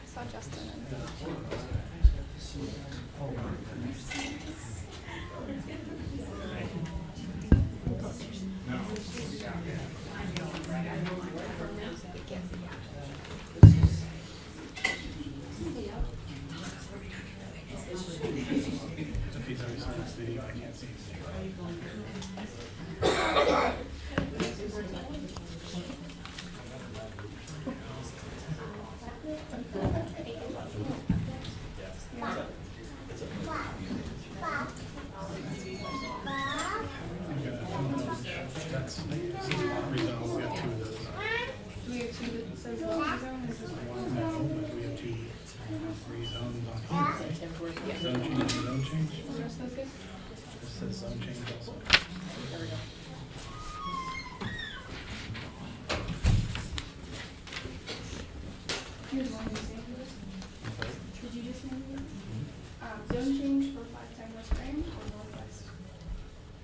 Saw Justin. If he's already seen this video, I can't see his That's rezone. We have two of those. Do we have two that says zone? No, but we have two rezones on here, right? Zone change and zone change. The rest of those good? This says zone change also. There we go. Here's one you say. Did you just name it? Zone change for 510 West Grand or Northwest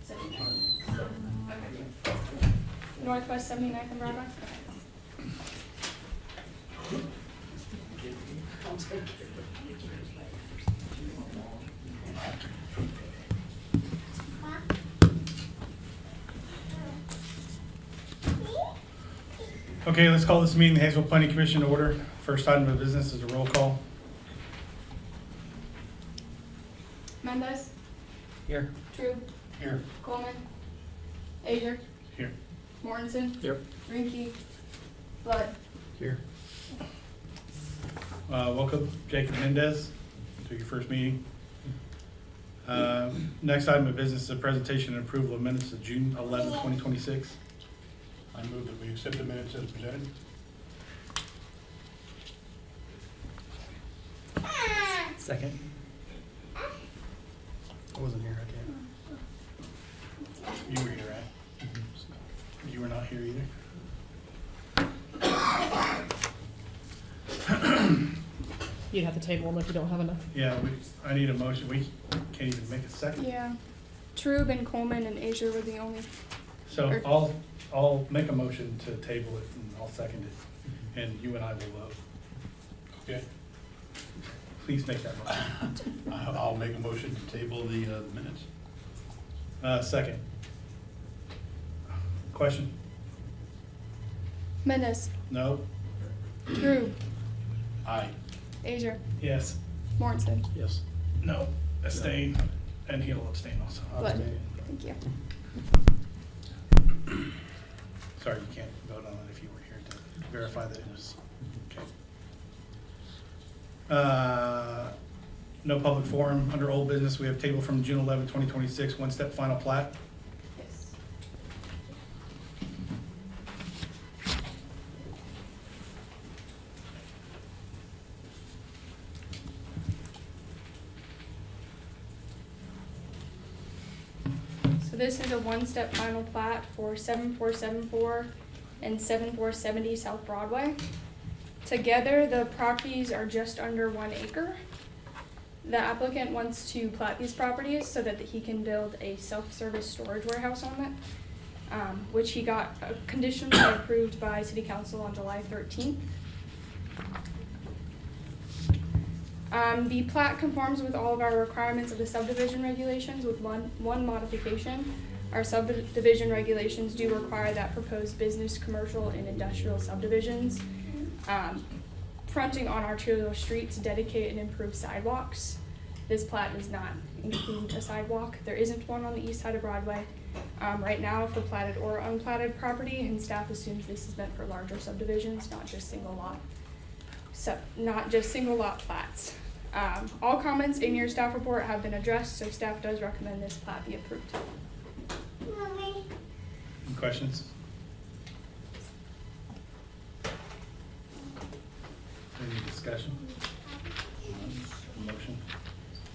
79th? Okay. Northwest 79th and Broadway? Okay. Okay, let's call this meeting the Haysville Planning Commission to order. First item of business is a roll call. Mendez? Here. True? Here. Coleman? Ager? Here. Mortensen? Yep. Rinky? Flood? Here. Welcome, Jacob Mendez, to your first meeting. Next item of business is a presentation and approval of minutes of June 11, 2026. I move that we accept the minutes as presented. Second. I wasn't here, I can't. You were here, right? You were not here either? You'd have to table them if you don't have enough. Yeah, I need a motion. We can't even make a second. Yeah. Trube and Coleman and Asia were the only. So I'll make a motion to table it and I'll second it. And you and I will vote. Okay. Please make that motion. I'll make a motion to table the minutes. Second. Question? Mendez? No? Trube? Aye. Asia? Yes? Mortensen? Yes. No? Abstain? And he'll abstain also. Flood? Thank you. Sorry, you can't vote on it if you were here to verify that it was, okay. No public forum. Under old business, we have table from June 11, 2026, one-step final plat. Yes. So this is a one-step final plat for 7474 and 7470 South Broadway. Together, the properties are just under 1 acre. The applicant wants to plat these properties so that he can build a self-service storage warehouse on it, which he got conditionally approved by City Council on July 13th. The plat conforms with all of our requirements of the subdivision regulations with one modification. Our subdivision regulations do require that proposed business, commercial, and industrial subdivisions fronting on arterial streets dedicate and improve sidewalks. This plat does not include a sidewalk. There isn't one on the east side of Broadway right now for platted or unplatted property, and staff assumes this is meant for larger subdivisions, not just single lot. So, not just single lot plats. All comments in your staff report have been addressed, so staff does recommend this plat be approved. Any questions? Any discussion? Motion?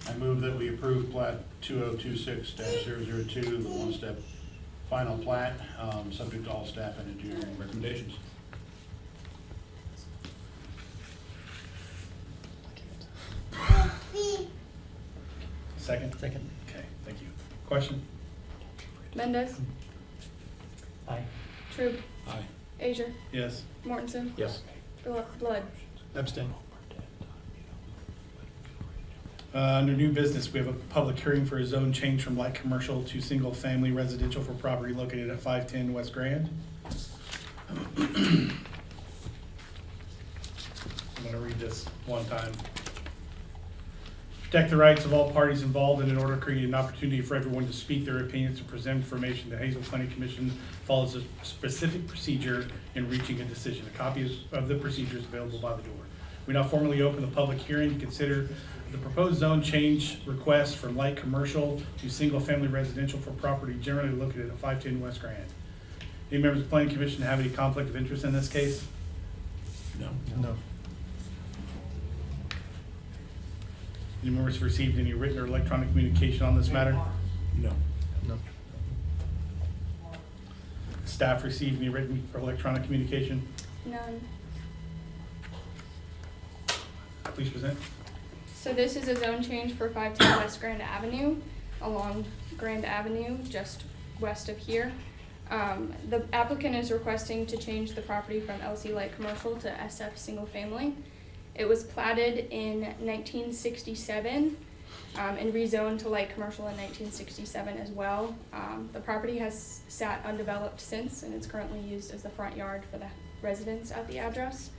I move that we approve plat 2026-002, the one-step final plat, subject to all staff and engineering recommendations. Second? Second. Okay, thank you. Question? Mendez, Aye. True, Aye. Asia, Yes. Mortensen, Yes. Blood. Abstain. Under new business, we have a public hearing for a zone change from light commercial to single-family residential for property located at 510 West Grand. I'm gonna read this one time. Protect the rights of all parties involved, and in order to create an opportunity for everyone to speak their opinions and present information, the Haysville Planning Commission follows a specific procedure in reaching a decision. A copy of the procedure is available by the door. We now formally open the public hearing to consider the proposed zone change request from light commercial to single-family residential for property generally located at 510 West Grand. Any members of the Planning Commission have any conflict of interest in this case? No. No. Any members received any written or electronic communication on this matter? No. No. Staff received any written or electronic communication? None. Please present. So this is a zone change for 510 West Grand Avenue, along Grand Avenue, just west of here. The applicant is requesting to change the property from LC Light Commercial to SF Single Family. It was platted in 1967 and rezoned to light commercial in 1967 as well. The property has sat undeveloped since, and it's currently used as the front yard for the residents at the address.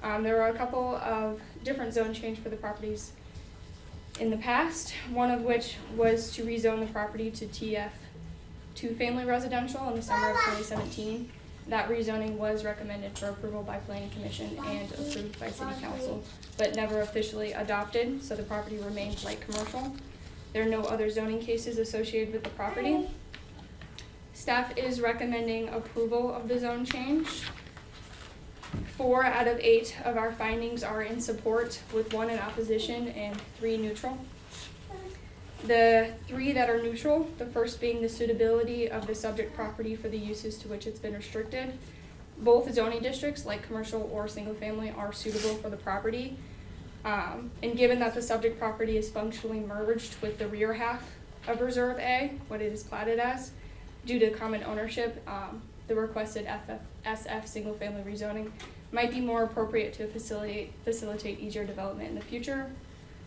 There were a couple of different zone change for the properties in the past, one of which was to rezone the property to TF, two-family residential, in the summer of 2017. That rezoning was recommended for approval by Planning Commission and approved by City Council, but never officially adopted, so the property remains light commercial. There are no other zoning cases associated with the property. Staff is recommending approval of the zone change. 4 out of 8 of our findings are in support, with 1 in opposition and 3 neutral. The 3 that are neutral, the first being the suitability of the subject property for the uses to which it's been restricted. Both zoning districts, like commercial or single family, are suitable for the property. And given that the subject property is functionally merged with the rear half of Reserve A, what it is platted as, due to common ownership, the requested SF single family rezoning might be more appropriate to facilitate easier development in the future.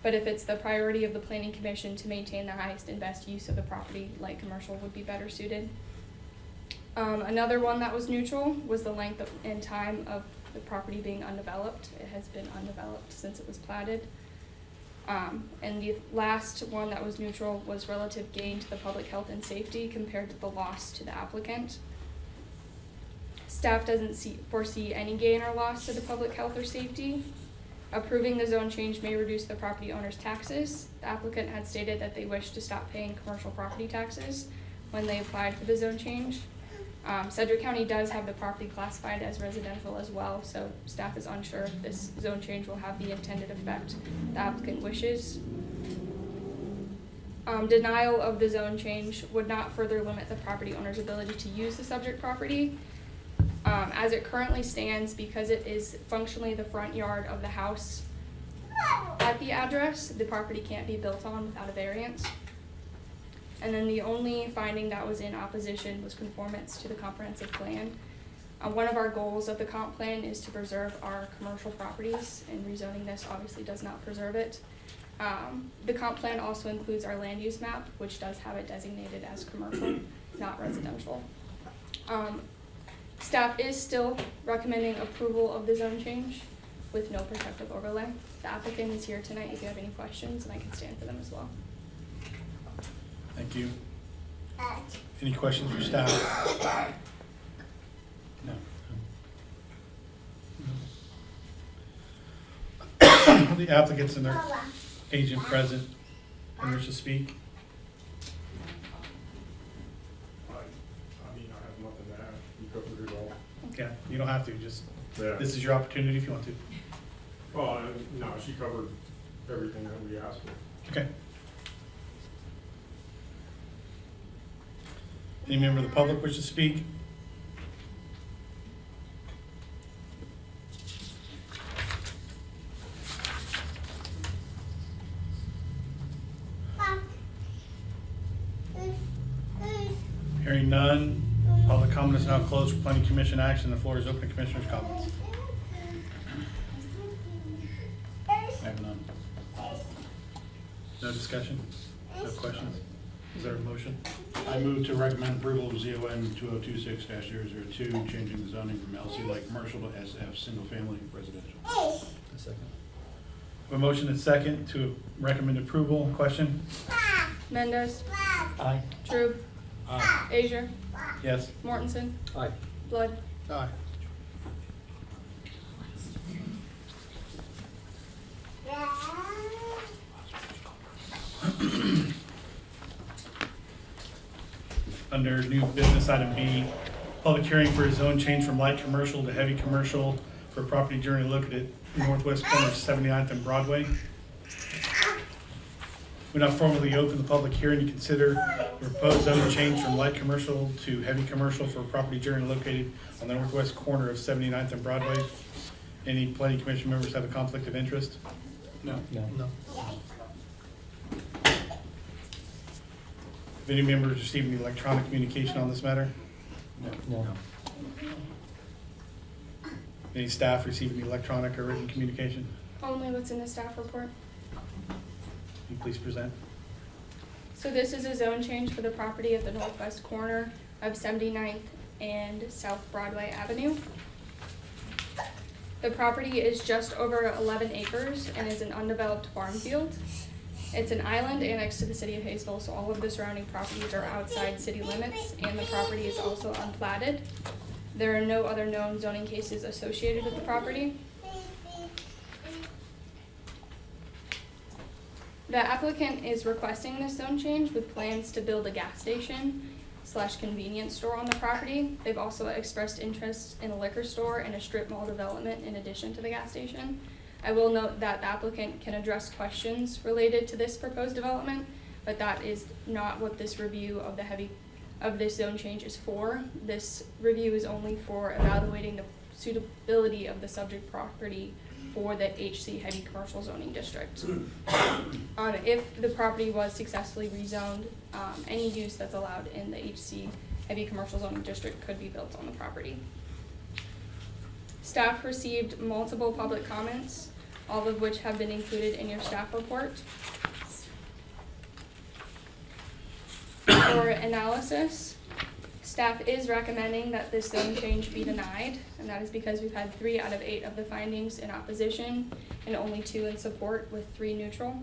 But if it's the priority of the Planning Commission to maintain the highest and best use of the property, light commercial would be better suited. Another one that was neutral was the length and time of the property being undeveloped. It has been undeveloped since it was platted. And the last one that was neutral was relative gain to the public health and safety compared to the loss to the applicant. Staff doesn't foresee any gain or loss to the public health or safety. Approving the zone change may reduce the property owner's taxes. The applicant had stated that they wish to stop paying commercial property taxes when they applied for the zone change. Sedgwick County does have the property classified as residential as well, so staff is unsure if this zone change will have the intended effect the applicant wishes. Denial of the zone change would not further limit the property owner's ability to use the subject property. As it currently stands, because it is functionally the front yard of the house at the address, the property can't be built on without a variance. And then the only finding that was in opposition was conformance to the comprehensive plan. One of our goals of the comp plan is to preserve our commercial properties, and rezoning this obviously does not preserve it. The comp plan also includes our land use map, which does have it designated as commercial, not residential. Staff is still recommending approval of the zone change with no protective overlay. The applicant is here tonight if you have any questions, and I can stand for them as well. Thank you. Any questions for staff? No. The applicants and their agent present and wish to speak. I mean, I have nothing to add. You covered it all. Yeah, you don't have to, just, Yeah. this is your opportunity if you want to. Well, no, she covered everything that we asked for. Okay. Any member of the public wish to speak? Hearing none, public comment is now closed for planning commission action. The floor is open to commissioners' comments. I have none. No discussion? No questions? Is there a motion? I move to recommend approval of ZON 2026-002, changing the zoning from LC light commercial to SF single family residential. A second. A motion and second to recommend approval. Question? Mendez, Aye. True, Aye. Asia, Yes. Mortensen, Aye. Blood. Aye. Under new business item B, public hearing for a zone change from light commercial to heavy commercial for property generally located at northwest corner of 79th and Broadway. We now formally open the public hearing to consider the proposed zone change from light commercial to heavy commercial for property generally located on the northwest corner of 79th and Broadway. Any planning commission members have a conflict of interest? No. No. Have any members received any electronic communication on this matter? No. Any staff received any electronic or written communication? Only what's in the staff report. Can you please present? So this is a zone change for the property at the northwest corner of 79th and South Broadway Avenue. The property is just over 11 acres and is an undeveloped farm field. It's an island annexed to the city of Haysville, so all of the surrounding properties are outside city limits, and the property is also unplatted. There are no other known zoning cases associated with the property. The applicant is requesting this zone change with plans to build a gas station / convenience store on the property. They've also expressed interest in a liquor store and a strip mall development in addition to the gas station. I will note that the applicant can address questions related to this proposed development, but that is not what this review of this zone change is for. This review is only for evaluating the suitability of the subject property for the HC heavy commercial zoning district. If the property was successfully rezoned, any use that's allowed in the HC heavy commercial zoning district could be built on the property. Staff received multiple public comments, all of which have been included in your staff report. For analysis, staff is recommending that this zone change be denied, and that is because we've had 3 out of 8 of the findings in opposition and only 2 in support, with 3 neutral.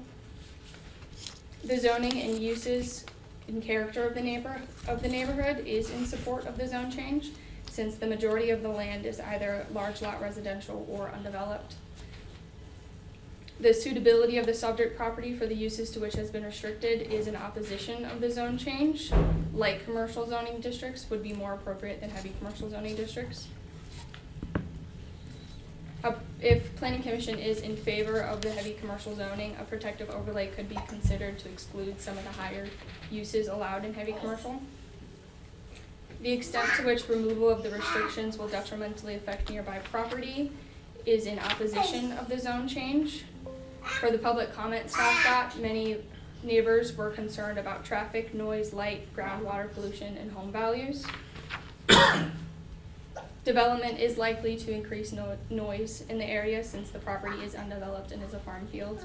The zoning and uses and character of the neighborhood is in support of the zone change, since the majority of the land is either large lot residential or undeveloped. The suitability of the subject property for the uses to which has been restricted is in opposition of the zone change. Light commercial zoning districts would be more appropriate than heavy commercial zoning districts. If Planning Commission is in favor of the heavy commercial zoning, a protective overlay could be considered to exclude some of the higher uses allowed in heavy commercial. The extent to which removal of the restrictions will detrimentally affect nearby property is in opposition of the zone change. For the public comment staff got, many neighbors were concerned about traffic, noise, light, groundwater pollution, and home values. Development is likely to increase noise in the area since the property is undeveloped and is a farm field.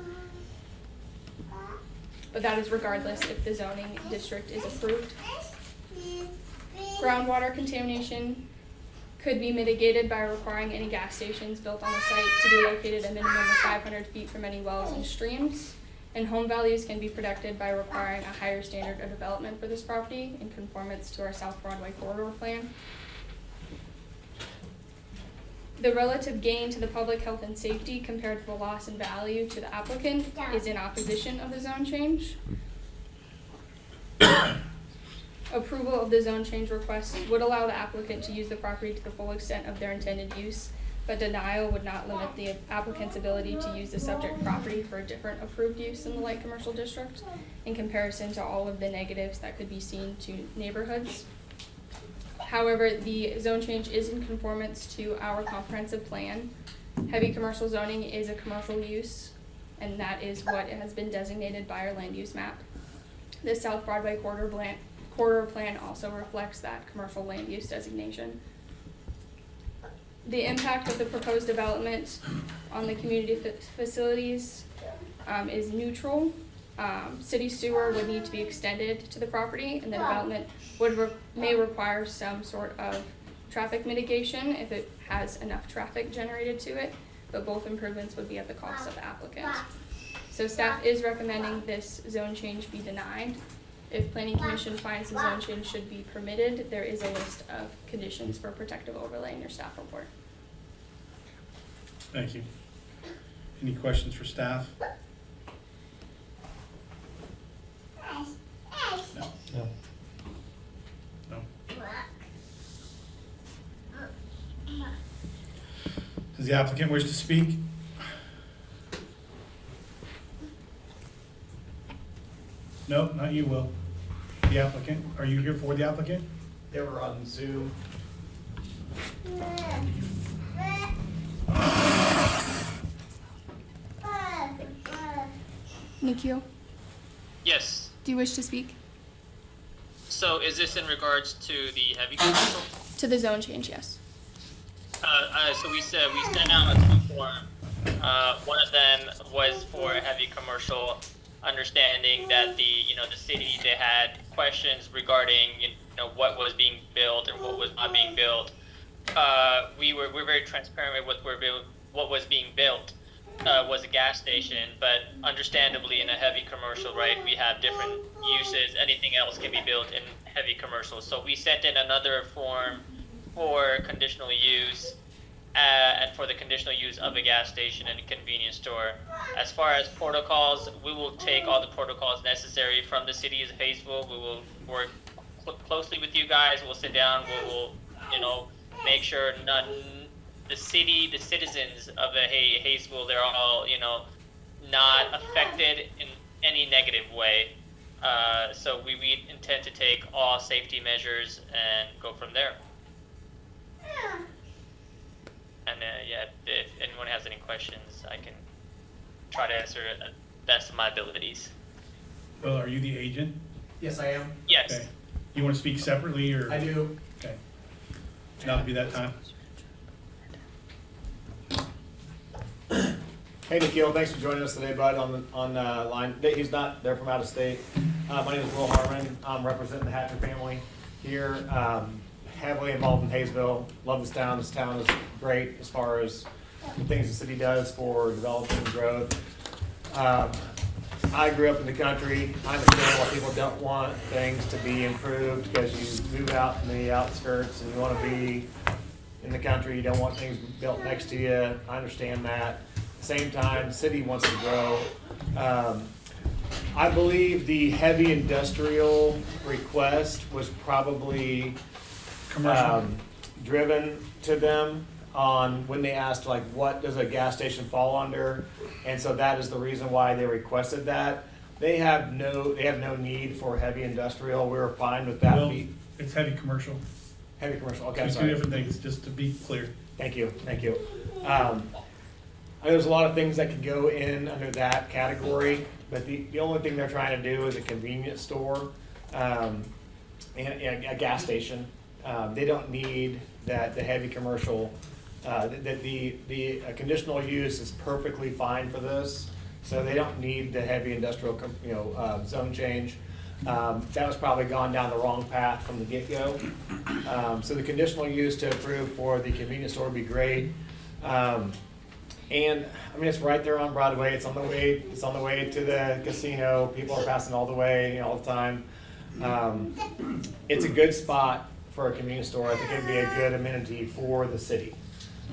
But that is regardless if the zoning district is approved. Groundwater contamination could be mitigated by requiring any gas stations built on the site to be located a minimum of 500 feet from any wells and streams. And home values can be protected by requiring a higher standard of development for this property in conformance to our South Broadway corridor plan. The relative gain to the public health and safety compared to the loss in value to the applicant is in opposition of the zone change. Approval of the zone change request would allow the applicant to use the property to the full extent of their intended use, but denial would not limit the applicant's ability to use the subject property for a different approved use in the light commercial district in comparison to all of the negatives that could be seen to neighborhoods. However, the zone change is in conformance to our comprehensive plan. Heavy commercial zoning is a commercial use, and that is what has been designated by our land use map. The South Broadway corridor corridor plan also reflects that commercial land use designation. The impact of the proposed development on the community facilities is neutral. City sewer would need to be extended to the property, and the development may require some sort of traffic mitigation if it has enough traffic generated to it, but both improvements would be at the cost of the applicant. So staff is recommending this zone change be denied. If planning commission finds the zone change should be permitted, there is a list of conditions for protective overlay in your staff report. Thank you. Any questions for staff? No. No. No. Does the applicant wish to speak? No, not you, Will. The applicant, are you here for the applicant? They were on Zoom. Nikio, Yes. do you wish to speak So is this in regards to the heavy commercial? to the zone change? Yes. So we sent out a two form. One of them was for heavy commercial, understanding that the city, they had questions regarding what was being built and what was not being built. We're very transparent with what was being built. Was a gas station, but understandably in a heavy commercial, right, we have different uses. Anything else can be built in heavy commercial. So we sent in another form for conditional use, and for the conditional use of a gas station and a convenience store. As far as protocols, we will take all the protocols necessary from the city of Haysville. We will work closely with you guys. We'll sit down. We will, make sure the citizens of the Haysville, they're all, not affected in any negative way. So we intend to take all safety measures and go from there. And if anyone has any questions, I can try to answer it at best of my abilities. Will, are you the agent? Yes, I am. Yes. Okay. You want to speak separately or? I do. Okay. Now would be that time. Hey, Nikhil, thanks for joining us today, bud, on line. He's not there from out of state. My name is Will Harmon. I'm representing the Hatcher family here. Heavily involved in Haysville. Love this town. This town is great as far as the things the city does for development and growth. I grew up in the country. I understand why people don't want things to be improved because you move out in the outskirts and you want to be in the country. You don't want things built next to you. I understand that. Same time, the city wants to grow. I believe the heavy industrial request was probably Commercial. driven to them on when they asked, like, what does a gas station fall under? And so that is the reason why they requested that. They have no need for heavy industrial. We were fine with that. Will, it's heavy commercial. Heavy commercial, okay, I'm It's two sorry. different things, just to be clear. Thank you. There's a lot of things that could go in under that category, but the only thing they're trying to do is a convenience store, and a gas station. They don't need the heavy commercial. The conditional use is perfectly fine for this, so they don't need the heavy industrial, zone change. That was probably gone down the wrong path from the get-go. So the conditional use to approve for the convenience store would be great. And I mean, it's right there on Broadway. It's on the way to the casino. People are passing all the way, all the time. It's a good spot for a convenience store. I think it'd be a good amenity for the city.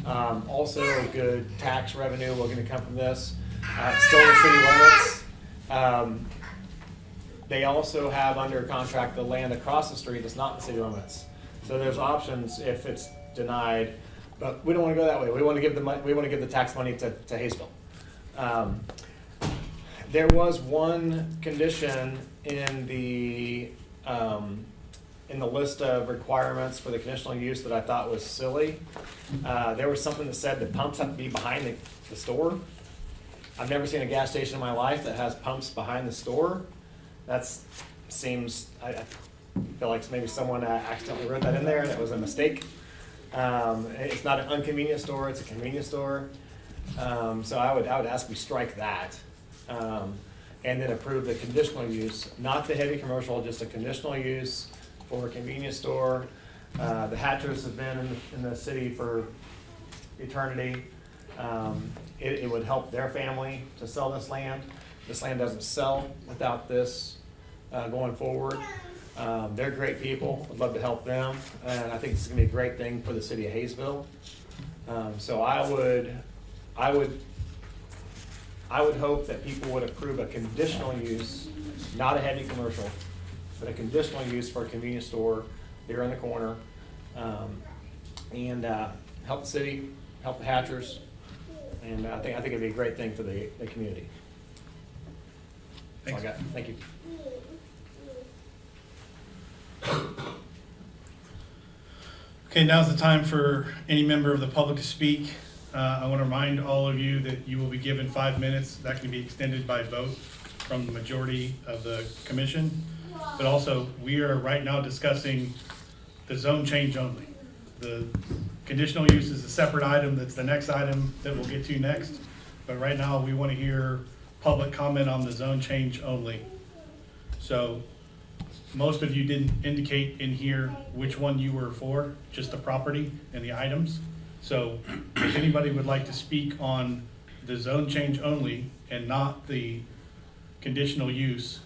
Also, good tax revenue will going to come from this. It's still in city limits. They also have under contract the land across the street that's not in the city limits. So there's options if it's denied. But we don't want to go that way. We want to give the tax money to Haysville. There was one condition in the list of requirements for the conditional use that I thought was silly. There was something that said the pumps have to be behind the store. I've never seen a gas station in my life that has pumps behind the store. That seems, feel like maybe someone accidentally wrote that in there, that was a mistake. It's not an inconvenience store, it's a convenience store. So I would ask we strike that. And then approve the conditional use, not the heavy commercial, just a conditional use for a convenience store. The Hatchers have been in the city for eternity. It would help their family to sell this land. This land doesn't sell without this going forward. They're great people, I'd love to help them, and I think it's gonna be a great thing for the city of Haysville. So I would hope that people would approve a conditional use, not a heavy commercial, but a conditional use for a convenience store here in the corner. And help the city, help the Hatchers, and I think it'd be a great thing for the community. That's all I got. Thank you. Okay, now's the time for any member of the public to speak. I want to remind all of you that you will be given 5 minutes. That can be extended by vote from the majority of the commission. But also, we are right now discussing the zone change only. The conditional use is a separate item. That's the next item that we'll get to next. But right now, we want to hear public comment on the zone change only. So most of you didn't indicate in here which one you were for, just the property and the items. So if anybody would like to speak on the zone change only and not the conditional use,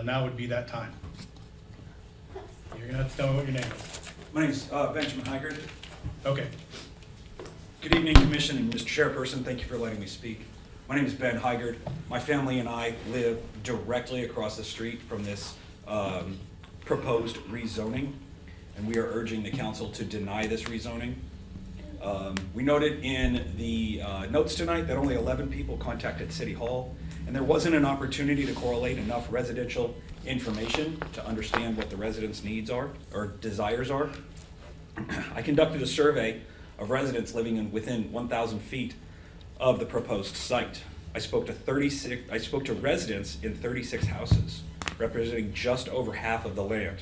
now would be that time. You're gonna have to tell me what your name is. My name is Benjamin Hygert. Okay, Good evening, Commission and Mr. Chairperson. Thank you for letting me speak. My name is Ben Hygert. My family and I live directly across the street from this proposed rezoning, and we are urging the council to deny this rezoning. We noted in the notes tonight that only 11 people contacted City Hall, and there wasn't an opportunity to correlate enough residential information to understand what the residents' needs are or desires are. I conducted a survey of residents living within 1,000 feet of the proposed site. I spoke to residents in 36 houses, representing just over half of the land.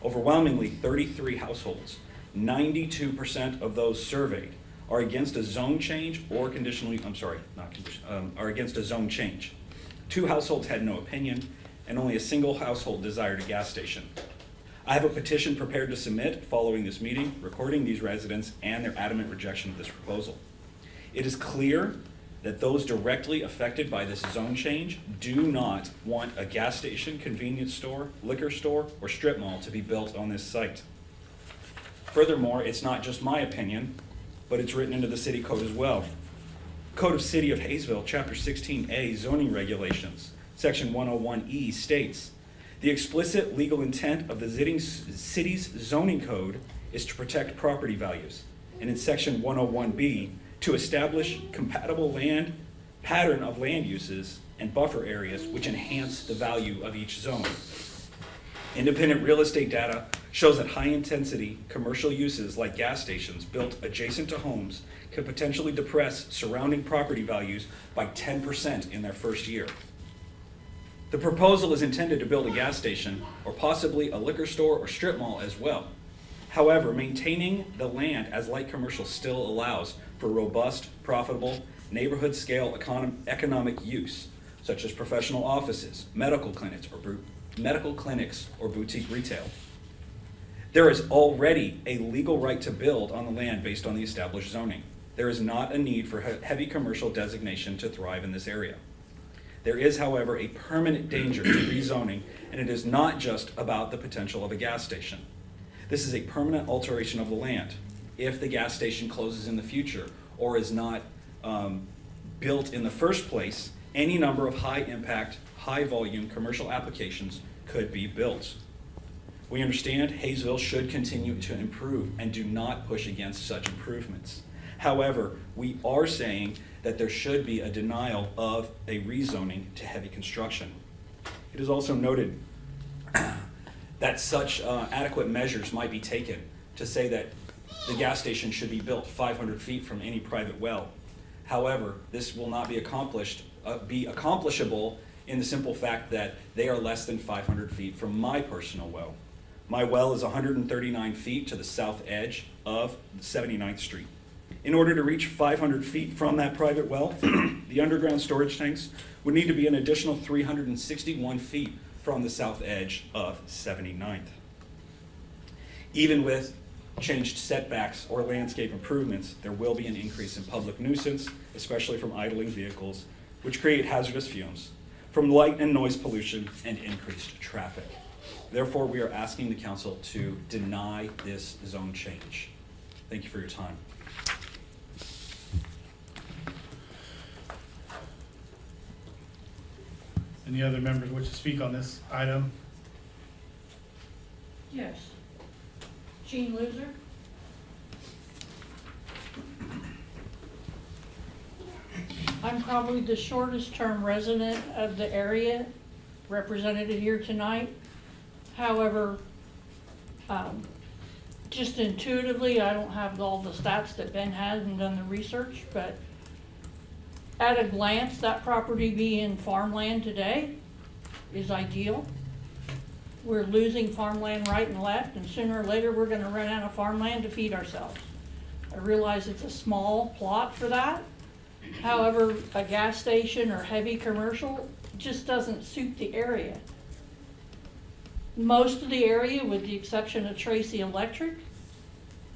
Overwhelmingly, 33 households, 92% of those surveyed are against a zone change or are against a zone change. 2 households had no opinion, and only a single household desired a gas station. I have a petition prepared to submit following this meeting, recording these residents and their adamant rejection of this proposal. It is clear that those directly affected by this zone change do not want a gas station, convenience store, liquor store, or strip mall to be built on this site. Furthermore, it's not just my opinion, but it's written into the city code as well. Code of City of Haysville, Chapter 16A, Zoning Regulations, Section 101E states, the explicit legal intent of the city's zoning code is to protect property values, and in Section 101B, to establish compatible pattern of land uses and buffer areas which enhance the value of each zone. Independent real estate data shows that high-intensity commercial uses like gas stations built adjacent to homes could potentially depress surrounding property values by 10% in their first year. The proposal is intended to build a gas station or possibly a liquor store or strip mall as well. However, maintaining the land as light commercial still allows for robust, profitable, neighborhood-scale economic use, such as professional offices, medical clinics, or boutique retail. There is already a legal right to build on the land based on the established zoning. There is not a need for heavy commercial designation to thrive in this area. There is, however, a permanent danger to rezoning, and it is not just about the potential of a gas station. This is a permanent alteration of the land. If the gas station closes in the future or is not built in the first place, any number of high-impact, high-volume commercial applications could be built. We understand Haysville should continue to improve and do not push against such improvements. However, we are saying that there should be a denial of a rezoning to heavy construction. It is also noted that such adequate measures might be taken to say that the gas station should be built 500 feet from any private well. However, this will not be accomplishable in the simple fact that they are less than 500 feet from my personal well. My well is 139 feet to the south edge of 79th Street. In order to reach 500 feet from that private well, the underground storage tanks would need to be an additional 361 feet from the south edge of 79th. Even with changed setbacks or landscape improvements, there will be an increase in public nuisance, especially from idling vehicles, which create hazardous fumes, from light and noise pollution, and increased traffic. Therefore, we are asking the council to deny this zone change. Thank you for your time. Any other members wish to speak on this item? Yes. Jean Loser? I'm probably the shortest term resident of the area represented here tonight. However, just intuitively, I don't have all the stats that Ben has and done the research, but at a glance, that property being farmland today is ideal. We're losing farmland right and left, and sooner or later, we're gonna run out of farmland to feed ourselves. I realize it's a small plot for that. However, a gas station or heavy commercial just doesn't suit the area. Most of the area, with the exception of Tracy Electric,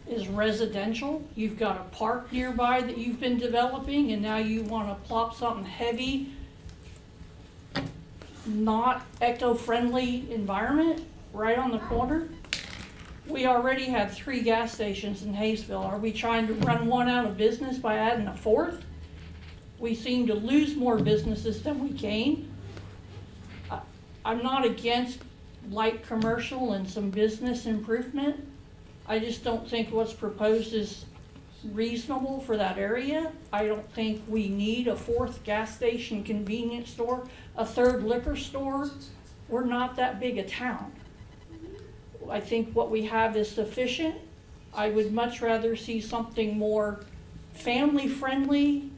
is residential. You've got a park nearby that you've been developing, and now you wanna plop something heavy, not eco-friendly environment right on the corner. We already have 3 gas stations in Haysville. Are we trying to run one out of business by adding a 4th? We seem to lose more businesses than we gain. I'm not against light commercial and some business improvement. I just don't think what's proposed is reasonable for that area. I don't think we need a 4th gas station, convenience store, a 3rd liquor store. We're not that big a town. I think what we have is sufficient. I would much rather see something more family-friendly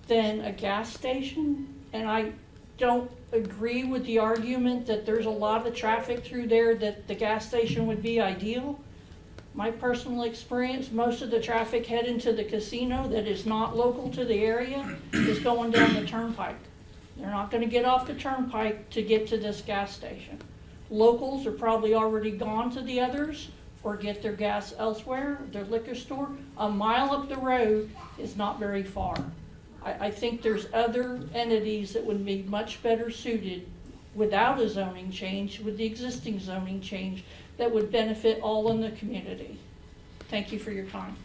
than a gas station. And I don't agree with the argument that there's a lot of traffic through there that the gas station would be ideal. My personal experience, most of the traffic heading to the casino that is not local to the area is going down the turnpike. They're not gonna get off the turnpike to get to this gas station. Locals are probably already gone to the others or get their gas elsewhere, their liquor store. A mile up the road is not very far. I think there's other entities that would be much better suited without a zoning change, with the existing zoning change, that would benefit all in the community. Thank you for your time.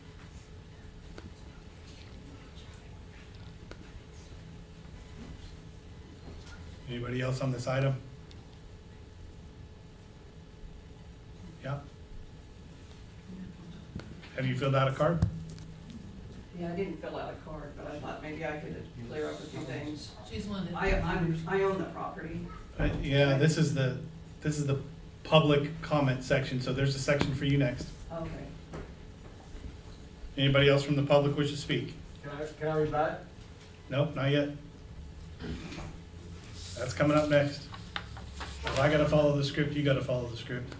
Anybody else on this item? Yeah? Have you filled out a card? Yeah, I didn't fill out a card, but I thought maybe I could clear up a few things. She's one that. I own the property. Yeah, this is the public comment section, so there's a section for you next. Okay. Anybody else from the public wish to speak? Can I read that? Nope, not yet. That's coming up next. If I gotta follow the script, you gotta follow the script.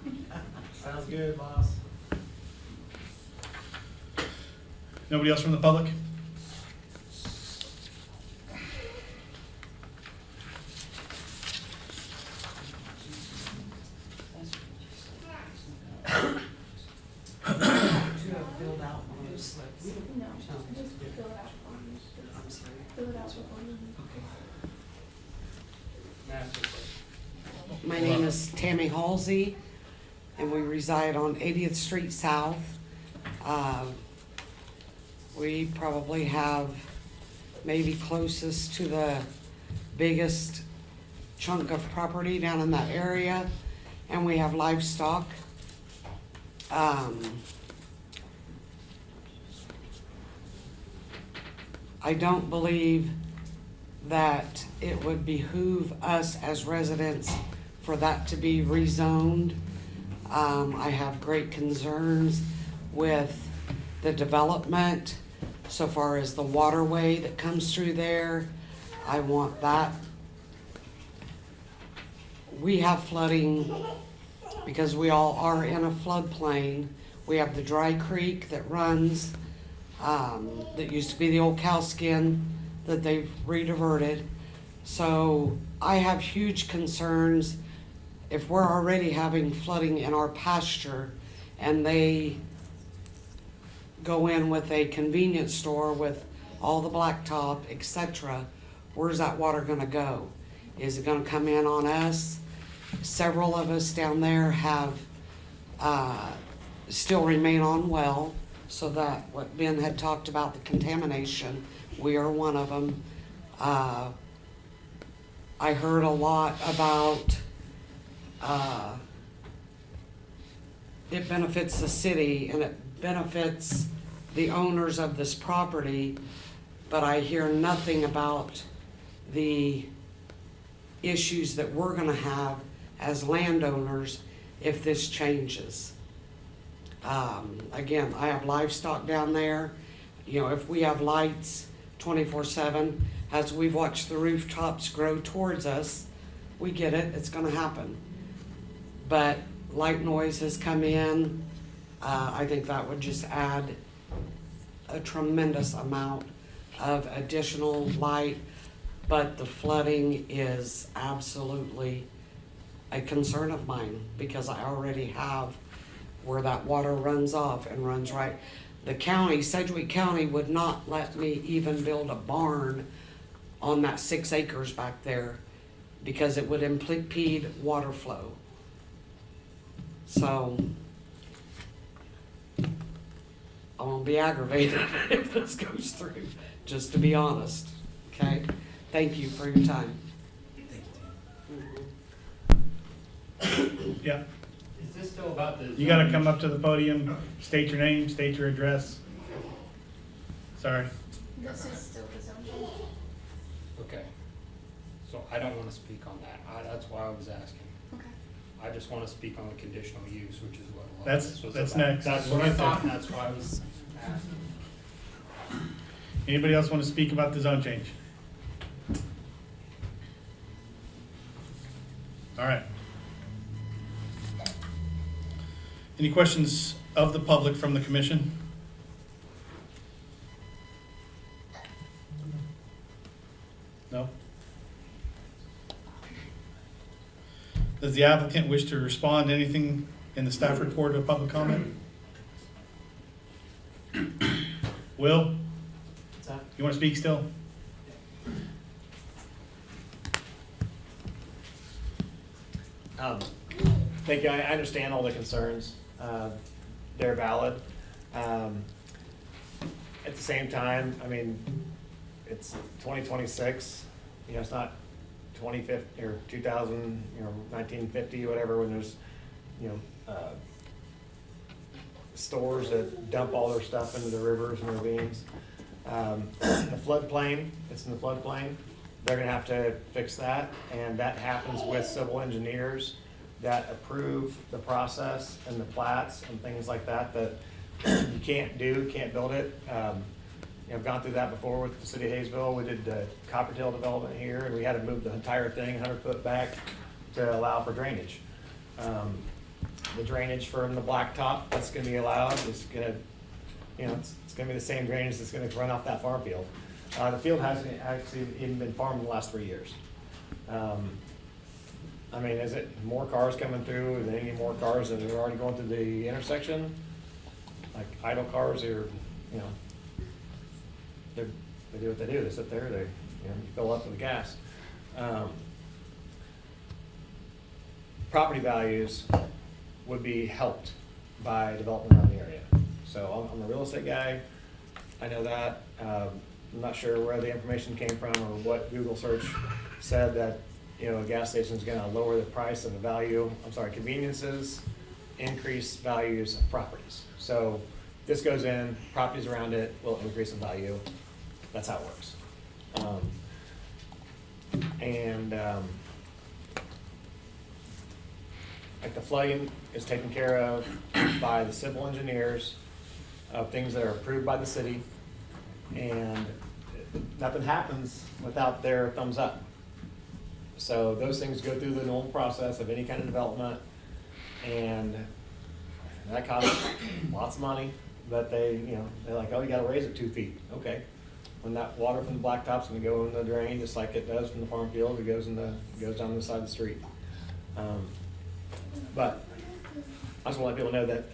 Sounds good, boss. Nobody else from the public? Filled out one of those slips. No, just fill it out for me. I'm sorry. Fill it out for me. My name is Tammy Halsey, and we reside on 80th Street South. We probably have maybe closest to the biggest chunk of property down in that area, and we have livestock. I don't believe that it would behoove us as residents for that to be rezoned. I have great concerns with the development so far as the waterway that comes through there. I want that. We have flooding because we all are in a floodplain. We have the dry creek that runs, that used to be the old cow skin that they've rediverted. So I have huge concerns if we're already having flooding in our pasture and they go in with a convenience store with all the blacktop, etc., where's that water gonna go? Is it gonna come in on us? Several of us down there have, still remain on well, so that what Ben had talked about, the contamination, we are one of them. I heard a lot about, it benefits the city and it benefits the owners of this property, but I hear nothing about the issues that we're gonna have as landowners if this changes. Again, I have livestock down there. You know, if we have lights 24/7, as we've watched the rooftops grow towards us, we get it, it's gonna happen. But light noise has come in. I think that would just add a tremendous amount of additional light, but the flooding is absolutely a concern of mine because I already have where that water runs off and runs right. The county, Sedgwick County, would not let me even build a barn on that 6 acres back there because it would impede water flow. So I'm gonna be aggravated if this goes through, just to be honest, okay? Thank you for your time. Yeah, Is this still about the? you gotta come up to the podium, state your name, state your address. Sorry. This is still the zone change. Okay. So I don't wanna speak on that. That's why I was asking. Okay. I just wanna speak on the conditional use, which is what a lot of That's- this was that's about. next. That's We'll what I get there. thought, and that's why I was asking. Anybody else want to speak about the zone change? All right. Any questions of the public from the commission? No? Does the applicant wish to respond to anything in the staff report or public comment? Will, you want to speak still? Thank you. I understand all the concerns. They're valid. At the same time, I mean, it's 2026, you know, it's not 2050 or 2000, you know, 1950, whatever, when there's, you know, stores that dump all their stuff into the rivers and ravines. The floodplain, it's in the floodplain. They're gonna have to fix that, and that happens with civil engineers that approve the process and the plats and things like that, that you can't build it. You know, I've gone through that before with the city of Haysville. We did the Coppertail development here, and we had to move the entire thing 100 foot back to allow for drainage. The drainage from the blacktop that's gonna be allowed is gonna, you know, it's gonna be the same drainage that's gonna run off that farm field. The field hasn't actually even been farmed in the last 3 years. I mean, is it more cars coming through, than any more cars that are already going through the intersection? Like idle cars are, you know, they do what they do, they sit there, they, you know, you fill up with gas. Property values would be helped by development around the area. So I'm a real estate guy, I know that. I'm not sure where the information came from or what Google search said that, you know, a gas station is gonna lower the price of the value, conveniences, increase values of properties. So this goes in, properties around it will increase in value. That's how it works. Like the flooding is taken care of by the civil engineers of things that are approved by the city, and nothing happens without their thumbs up. So those things go through the normal process of any kind of development, And that costs lots of money, but they're like, oh, you gotta raise it 2 feet. Okay. When that water from the blacktop's gonna go in the drain, just like it does from the farm field, it goes down the side of the street. But I just want to let people know that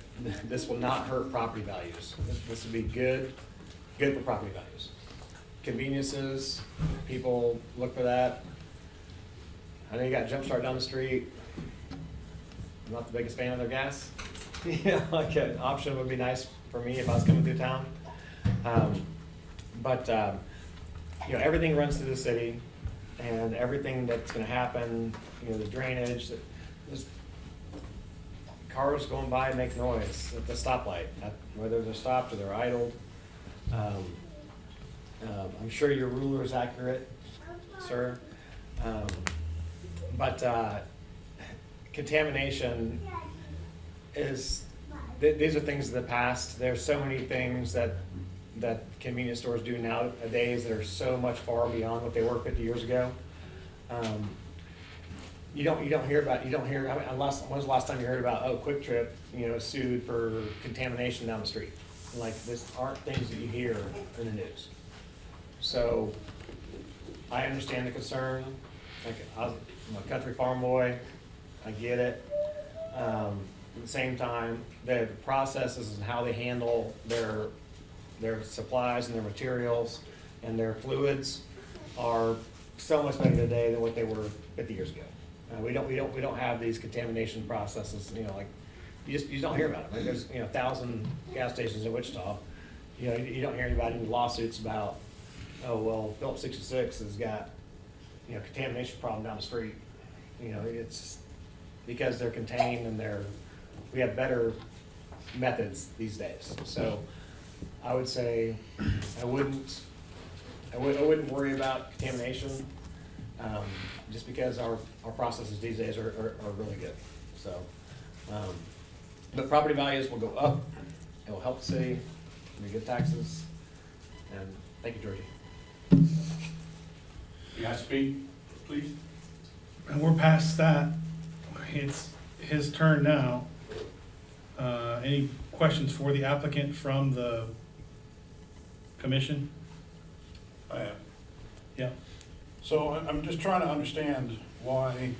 this will not hurt property values. This will be good for property values. Conveniences, people look for that. I know you got Jumpstart down the street. I'm not the biggest fan of their gas. Like an option would be nice for me if I was coming through town. But everything runs through the city, and everything that's going to happen, the drainage, just cars going by make noise at the stoplight, whether they're stopped or they're idled. I'm sure your ruler is accurate, sir. But contamination is, these are things of the past. There's so many things that convenience stores do nowadays that are so much far beyond what they were 50 years ago. You don't hear, I mean, unless, when's the last time you heard about, Quick Trip, sued for contamination down the street? Like, this aren't things that you hear in the news. So, I understand the concern. Like, I'm a country farm boy, I get it. At the same time, the processes and how they handle their supplies and their materials and their fluids are so much better today than what they were 50 years ago. We don't have these contamination processes. Like you just don't hear about it. Like there's 1,000 gas stations in Wichita. You don't hear anybody in lawsuits about, oh well, Phillips 66 has got contamination problem down the street. It's because they're contained and we have better methods these days. So I would say I wouldn't worry about contamination, just because our processes these days are really good. So, but property values will go up. It will help the city. We get taxes. And thank you, Georgie. You guys speak, please. And we're past that. It's his turn now. Any questions for the applicant from the commission? I am. Yeah. So I'm just trying to understand why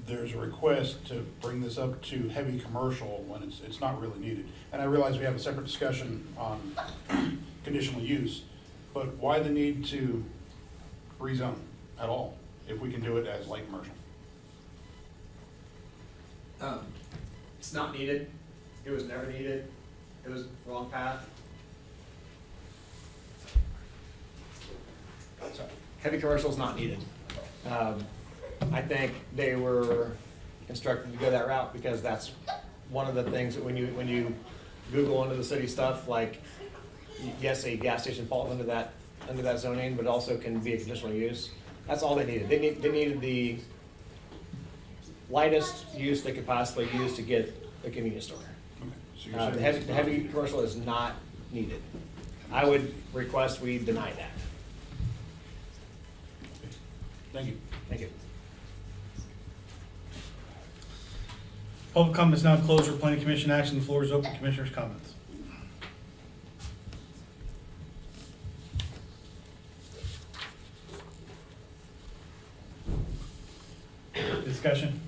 there's a request to bring this up to heavy commercial when it's not really needed. And I realize we have a separate discussion on conditional use, but why the need to rezone at all if we can do it as light commercial? It's not needed. It was never needed. It was the wrong path. Sorry. Heavy commercial is not needed. I think they were instructed to go that route because that's one of the things that when you Google into the city stuff, like yes, a gas station falls under that zoning, but also can be a conditional use. That's all they needed. They needed the lightest use they could possibly use to get a convenience store. Okay. So you're saying The heavy commercial is not needed. I would request we deny that. Thank you. Thank you. Public comment is now closed for planning commission action. The floor is open. Commissioners' comments. Discussion?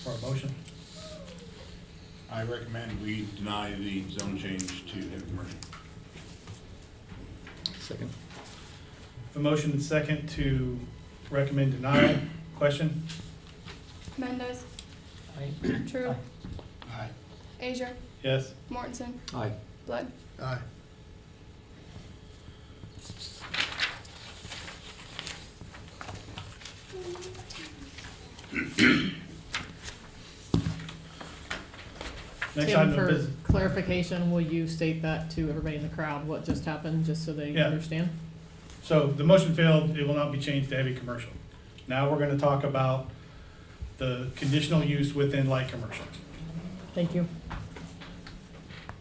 For a motion? I recommend we deny the zone change to heavy commercial. Second. A motion and second to recommend denial. Question? Mendez. True. Aye. Asia. Yes? Mortensen. Aye. Blood. Aye. Next Tim, item of for business. clarification, will you state that to everybody in the crowd, what just happened, just so they Yeah. understand? So the motion failed, it will not be changed to heavy commercial. Now we're gonna talk about the conditional use within light commercial. Thank you.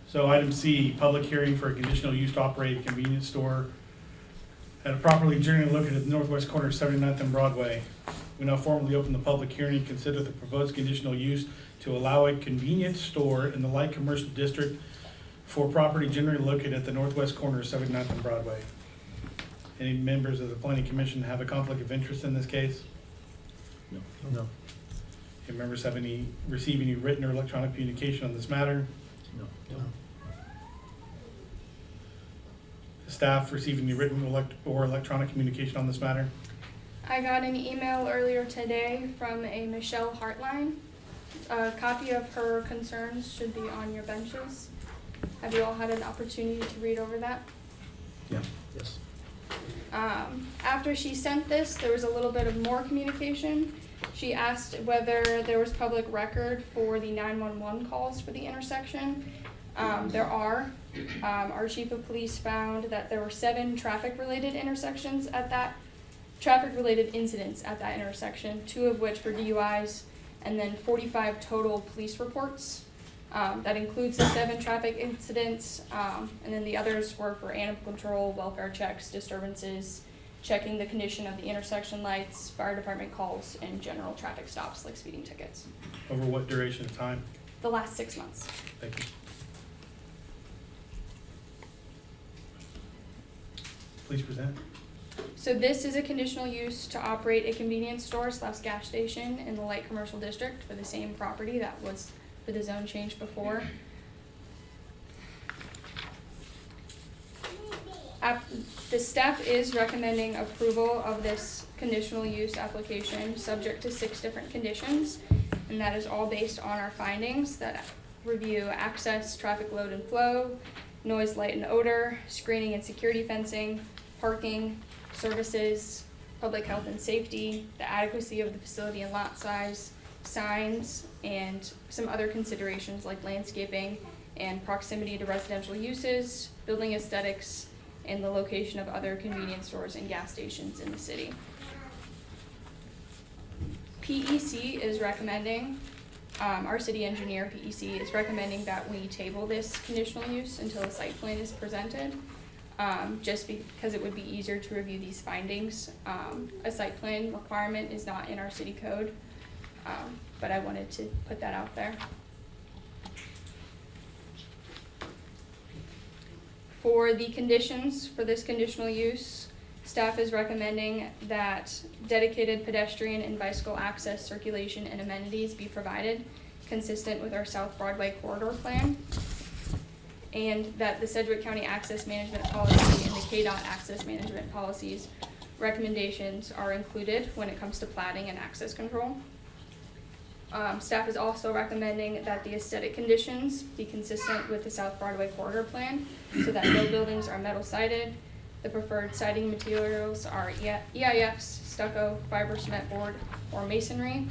So item C, public hearing for a conditional use to operate a convenience store at a properly generally located at the northwest corner of 79th and Broadway We now formally open the public hearing and consider the proposed conditional use to allow a convenience store in the light commercial district for property generally located at the northwest corner of 79th and Broadway. Any members of the planning commission have a conflict of interest in this case? No. Any members receive any written or electronic communication on this matter? No. Staff receive any written or electronic communication on this matter? I got an email earlier today from a Michelle Hartline. A copy of her concerns should be on your benches. Have you all had an opportunity to read over that? Yeah. Yes. After she sent this, there was a little bit of more communication. She asked whether there was public record for the 911 calls for the intersection. There are. Our chief of police found that there were 7 traffic-related incidents at that intersection, 2 of which were DUIs, and then 45 total police reports. That includes the 7 traffic incidents, and then the others were for animal control, welfare checks, disturbances, checking the condition of the intersection lights, fire department calls, and general traffic stops like speeding tickets. Over what duration of time? The last 6 months. Thank you. Please present. So this is a conditional use to operate a convenience store / gas station in the light commercial district for the same property that was for the zone change before. The staff is recommending approval of this conditional use application subject to 6 different conditions, and that is all based on our findings that review access, traffic load and flow, noise, light and odor, screening and security fencing, parking, services, public health and safety, the adequacy of the facility and lot size, signs, and some other considerations like landscaping and proximity to residential uses, building aesthetics, and the location of other convenience stores and gas stations in the city. PEC is recommending, our city engineer, PEC, is recommending that we table this conditional use until a site plan is presented, just because it would be easier to review these findings. A site plan requirement is not in our city code, but I wanted to put that out there. For the conditions for this conditional use, staff is recommending that dedicated pedestrian and bicycle access, circulation, and amenities be provided consistent with our South Broadway corridor plan, and that the Sedgwick County Access Management Policy and the KDOT Access Management Policies recommendations are included when it comes to plating and access control. Staff is also recommending that the aesthetic conditions be consistent with the South Broadway corridor plan, so that no buildings are metal sided. The preferred siding materials are EIFs, stucco, fiber cement board, or masonry.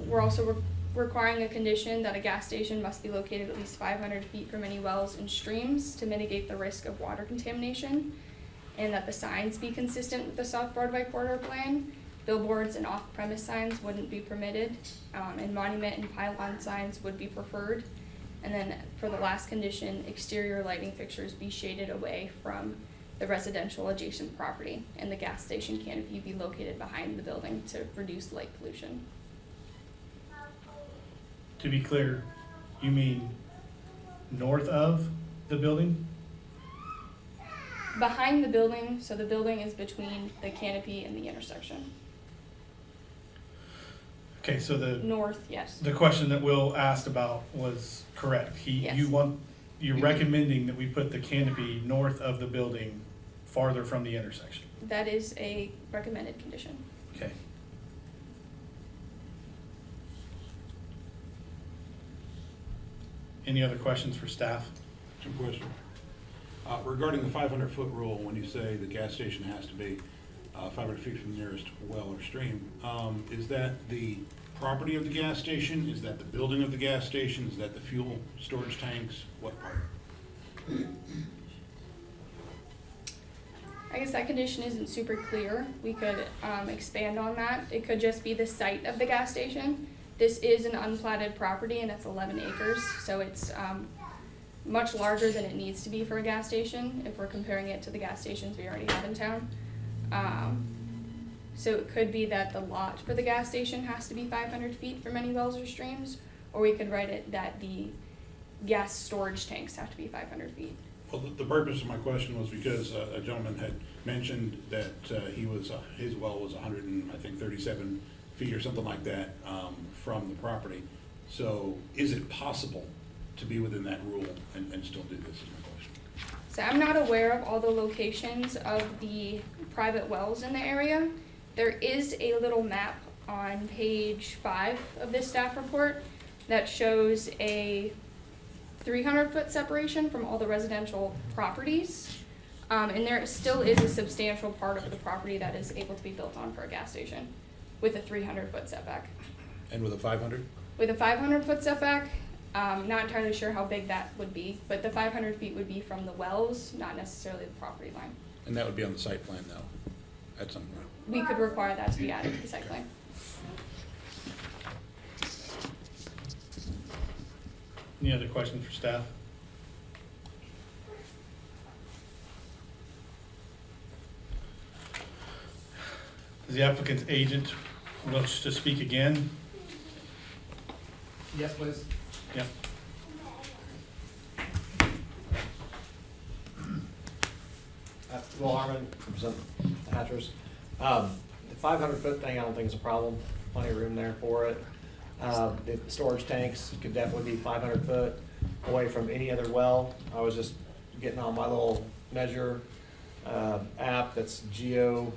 We're also requiring a condition that a gas station must be located at least 500 feet from any wells and streams to mitigate the risk of water contamination, and that the signs be consistent with the South Broadway corridor plan. Billboards and off-premise signs wouldn't be permitted, and monument and pylon signs would be preferred. And then for the last condition, exterior lighting fixtures be shaded away from the residential adjacent property, and the gas station canopy be located behind the building to reduce light pollution. To be clear, you mean north of the building? Behind the building, so the building is between the canopy and the intersection. Okay, so North, yes. the question that Will asked about was correct. Yes. You're recommending that we put the canopy north of the building, farther from the intersection. That is a recommended condition. Okay. Any other questions for staff? Some question. Regarding the 500-foot rule, when you say the gas station has to be 500 feet from the nearest well or stream, is that the property of the gas station? Is that the building of the gas station? Is that the fuel storage tanks? What part? I guess that condition isn't super clear. We could expand on that. It could just be the site of the gas station. This is an unplatted property and it's 11 acres, so it's much larger than it needs to be for a gas station if we're comparing it to the gas stations we already have in town. So it could be that the lot for the gas station has to be 500 feet from any wells or streams, or we could write it that the gas storage tanks have to be 500 feet. Well, the purpose of my question was because a gentleman had mentioned that his well was 137 feet or something like that from the property. So is it possible to be within that rule and still do this, is my question. So I'm not aware of all the locations of the private wells in the area. There is a little map on page 5 of this staff report that shows a 300-foot separation from all the residential properties. And there still is a substantial part of the property that is able to be built on for a gas station with a 300-foot setback. And with a 500? With a 500-foot setback, not entirely sure how big that would be, but the 500 feet would be from the wells, not necessarily the property line. And that would be on the site plan though, at some point. We could require that to be added to the site plan. Any other questions for staff? Does the applicant's agent wish to speak again? Yes, please. Yep. Will Harmon, represent the Hatchers. The 500-foot thing, I don't think is a problem. Plenty of room there for it. The storage tanks could definitely be 500 foot away from any other well. I was just getting on my little measure app that's geo,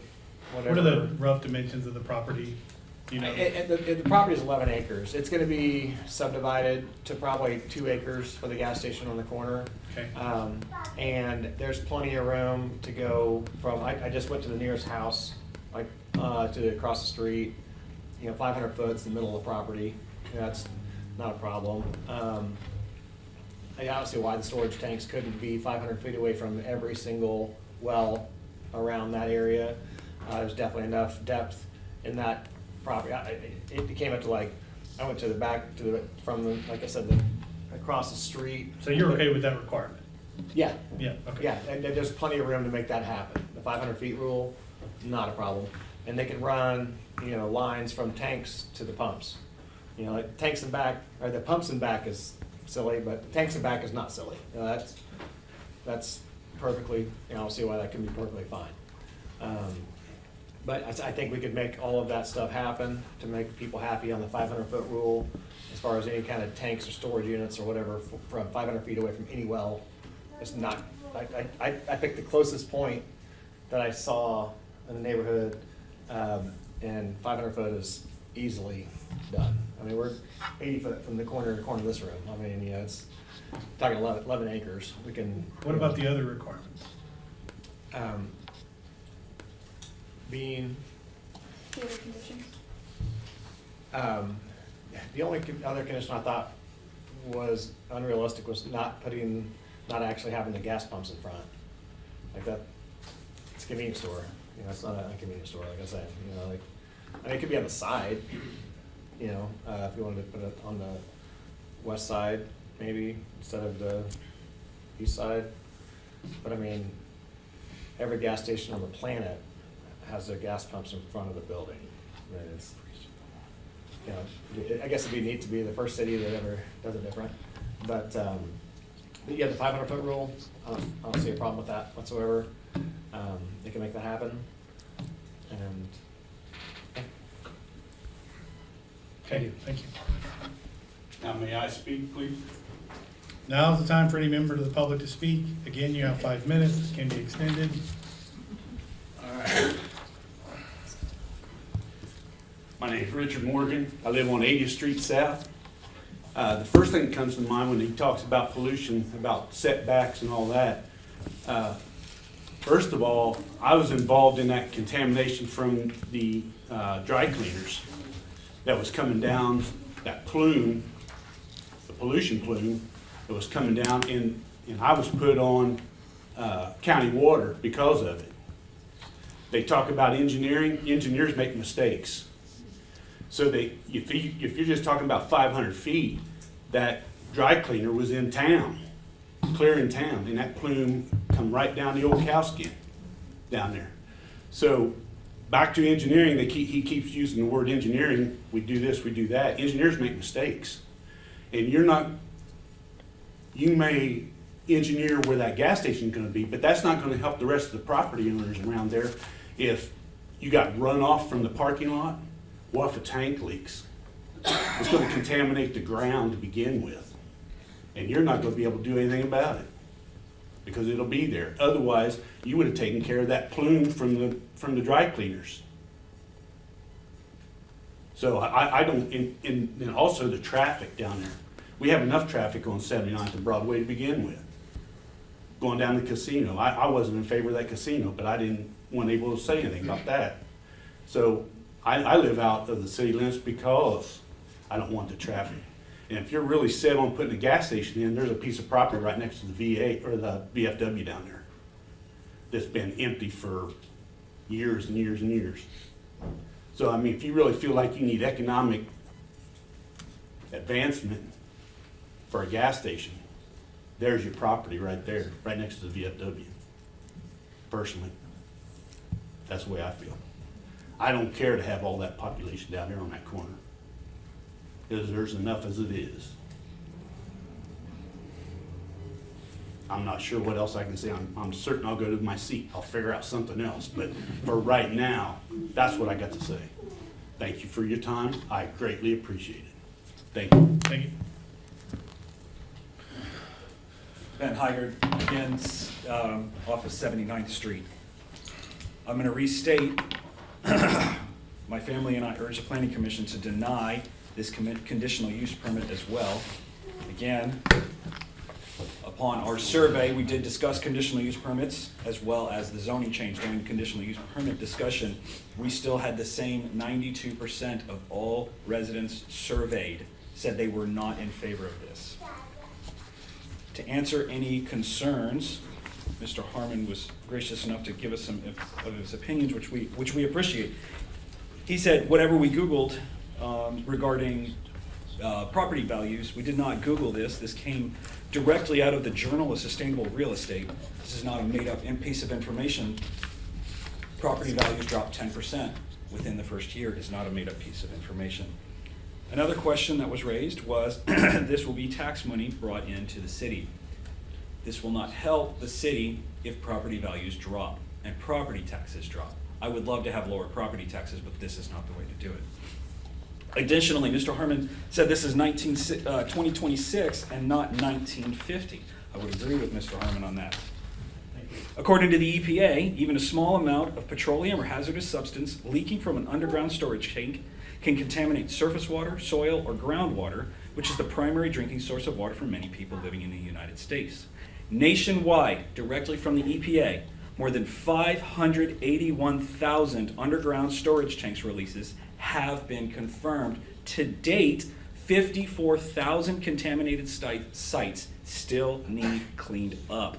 whatever. What are the rough dimensions of the property? Do you know? The property is 11 acres. It's gonna be subdivided to probably 2 acres for the gas station on the corner. Okay. And there's plenty of room to go from, I just went to the nearest house, like, to across the street. 500 foot's the middle of the property. That's not a problem. I don't see why the storage tanks couldn't be 500 feet away from every single well around that area. There's definitely enough depth in that property. It came up to like, I went to the back, like I said, across the street. So you're okay with that requirement? Yeah. Yeah, okay. Yeah, and there's plenty of room to make that happen. The 500 feet rule, not a problem. And they can run, lines from tanks to the pumps. Like tanks and back, or the pumps and back is silly, but tanks and back is not silly. That's perfectly, I don't see why that can be perfectly fine. But I think we could make all of that stuff happen to make people happy on the 500-foot rule, as far as any kind of tanks or storage units or whatever from 500 feet away from any well. It's not, I picked the closest point that I saw in the neighborhood, and 500 foot is easily done. I mean, we're 80 foot from the corner to corner of this room. I mean, it's talking 11 acres. We can. What about the other requirements? Being, The other conditions? the only other condition I thought was unrealistic was not actually having the gas pumps in front. Like that, it's a convenience store. It's not a convenience store, like I said. It could be on the side. If you wanted to put it on the west side, maybe instead of the east side. But I mean, every gas station on the planet has their gas pumps in front of the building. I mean, it's, I guess it'd be neat to be the first city that ever does it different. But yeah, the 500 foot rule, I don't see a problem with that whatsoever. They can make that happen. And Okay, thank you. Now, may I speak, please? Now's the time for any member of the public to speak. Again, you have 5 minutes. This can be extended. All right. My name's Richard Morgan. I live on 80th Street South. The first thing that comes to mind when he talks about pollution, about setbacks and all that, first of all, I was involved in that contamination from the dry cleaners that was coming down, that plume, the pollution plume that was coming down, and I was put on county water because of it. They talk about engineering. Engineers make mistakes. So if you're just talking about 500 feet, that dry cleaner was in town, clear in town, and that plume come right down the old cow skin down there. So back to engineering, he keeps using the word engineering, we do this, we do that. Engineers make mistakes. And you may engineer where that gas station is gonna be, but that's not gonna help the rest of the property owners around there. If you got runoff from the parking lot, what if a tank leaks? It's gonna contaminate the ground to begin with. And you're not gonna be able to do anything about it, because it'll be there. Otherwise, you would have taken care of that plume from the dry cleaners. So I don't, and also the traffic down there. We have enough traffic on 79th and Broadway to begin with. Going down the casino, I wasn't in favor of that casino, but I wasn't able to say anything about that. So I live out of the city limits because I don't want the traffic. And if you're really set on putting a gas station in, there's a piece of property right next to the VA or the VFW down there that's been empty for years and years and years. So, I mean, if you really feel like you need economic advancement for a gas station, there's your property right there, right next to the VFW. Personally, that's the way I feel. I don't care to have all that population down there on that corner, because there's enough as it is. I'm not sure what else I can say. I'm certain I'll go to my seat. I'll figure out something else. But for right now, that's what I got to say. Thank you for your time. I greatly appreciate it. Thank you. Thank you. Ben Hygard, again, off of 79th Street. I'm going to restate, my family and I urge the Planning Commission to deny this conditional use permit as well. Again, upon our survey, we did discuss conditional use permits as well as the zoning change. During the conditional use permit discussion, we still had the same 92% of all residents surveyed said they were not in favor of this. To answer any concerns, Mr. Harmon was gracious enough to give us some of his opinions, which we appreciate. He said whatever we Googled regarding property values, we did not Google this. This came directly out of the Journal of Sustainable Real Estate. This is not a made-up piece of information. Property values dropped 10% within the first year. It is not a made-up piece of information. Another question that was raised was, this will be tax money brought into the city. This will not help the city if property values drop and property taxes drop. I would love to have lower property taxes, but this is not the way to do it. Additionally, Mr. Harmon said this is 2026 and not 1950. I would agree with Mr. Harmon on that. According to the EPA, even a small amount of petroleum or hazardous substance leaking from an underground storage tank can contaminate surface water, soil, or groundwater, which is the primary drinking source of water for many people living in the United States. Nationwide, directly from the EPA, more than 581,000 underground storage tanks releases have been confirmed. To date, 54,000 contaminated sites still need cleaned up.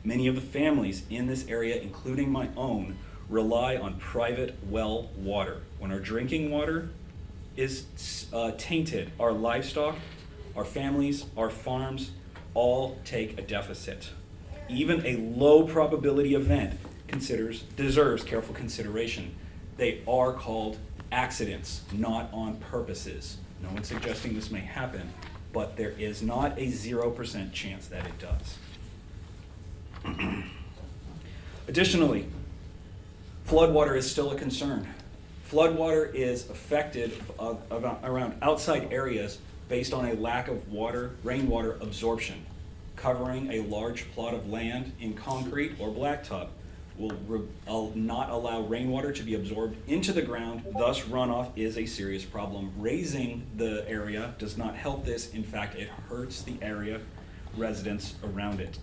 Many of the families in this area, including my own, rely on private well water. When our drinking water is tainted, our livestock, our families, our farms all take a deficit. Even a low probability event deserves careful consideration. They are called accidents, not on purposes. No one's suggesting this may happen, but there is not a 0% chance that it does. Additionally, floodwater is still a concern. Floodwater is affected around outside areas based on a lack of rainwater absorption. Covering a large plot of land in concrete or blacktop will not allow rainwater to be absorbed into the ground, thus runoff is a serious problem. Raising the area does not help this. In fact, it hurts the area residents around it.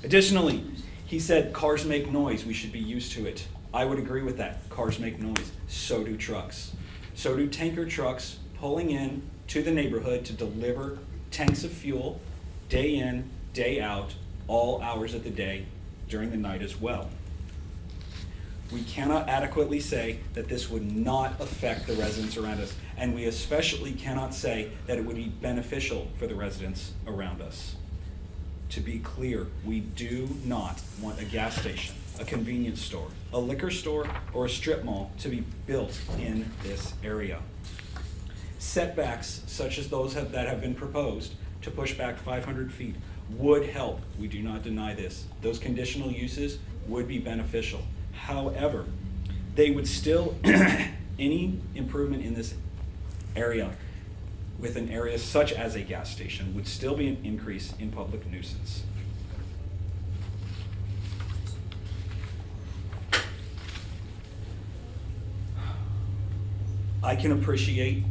Additionally, he said cars make noise, we should be used to it. I would agree with that. Cars make noise. So do trucks. So do tanker trucks pulling in to the neighborhood to deliver tanks of fuel day in, day out, all hours of the day, during the night as well. We cannot adequately say that this would not affect the residents around us, and we especially cannot say that it would be beneficial for the residents around us. to be clear, we do not want a gas station, a convenience store, a liquor store, or a strip mall to be built in this area. Setbacks such as those that have been proposed to push back 500 feet would help. We do not deny this. Those conditional uses would be beneficial. However, they would still, any improvement in this area with an area such as a gas station would still be an increase in public nuisance. I can appreciate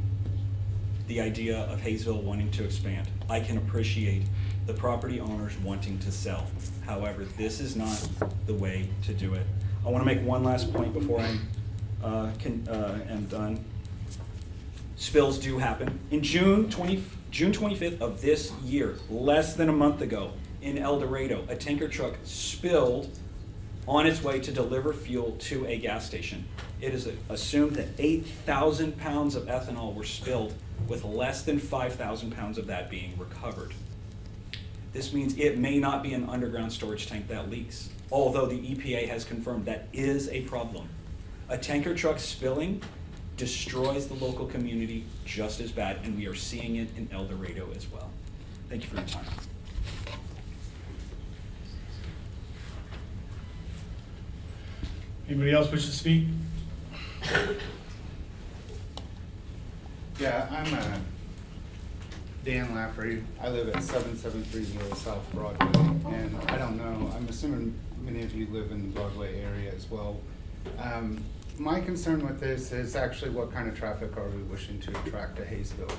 the idea of Haysville wanting to expand. I can appreciate the property owners wanting to sell. However, this is not the way to do it. I want to make one last point before I am done. Spills do happen. In June 25th of this year, less than a month ago, in El Dorado, a tanker truck spilled on its way to deliver fuel to a gas station. It is assumed that 8,000 pounds of ethanol were spilled, with less than 5,000 pounds of that being recovered. This means it may not be an underground storage tank that leaks, although the EPA has confirmed that is a problem. A tanker truck spilling destroys the local community just as bad, and we are seeing it in El Dorado as well. Thank you for your time. Anybody else wish to speak? Yeah, I'm Dan Lafferty. I live at 773 South Broadway, and I don't know, I'm assuming many of you live in the Broadway area as well. My concern with this is actually what kind of traffic are we wishing to attract to Haysville?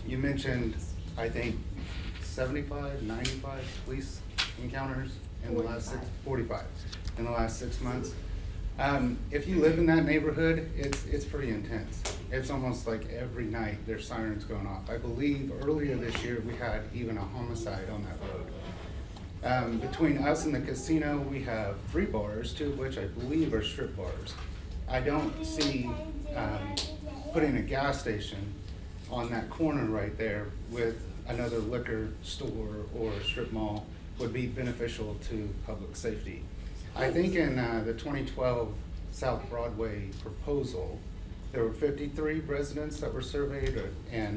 You mentioned, I think, 75, 95 police encounters in the last 45 in the last 6 months. If you live in that neighborhood, it's pretty intense. It's almost like every night there's sirens going off. I believe earlier this year we had even a homicide on that road. Between us and the casino, we have 3 bars, 2 of which I believe are strip bars. I don't see putting a gas station on that corner right there with another liquor store or a strip mall would be beneficial to public safety. I think in the 2012 South Broadway proposal, there were 53 residents that were surveyed, there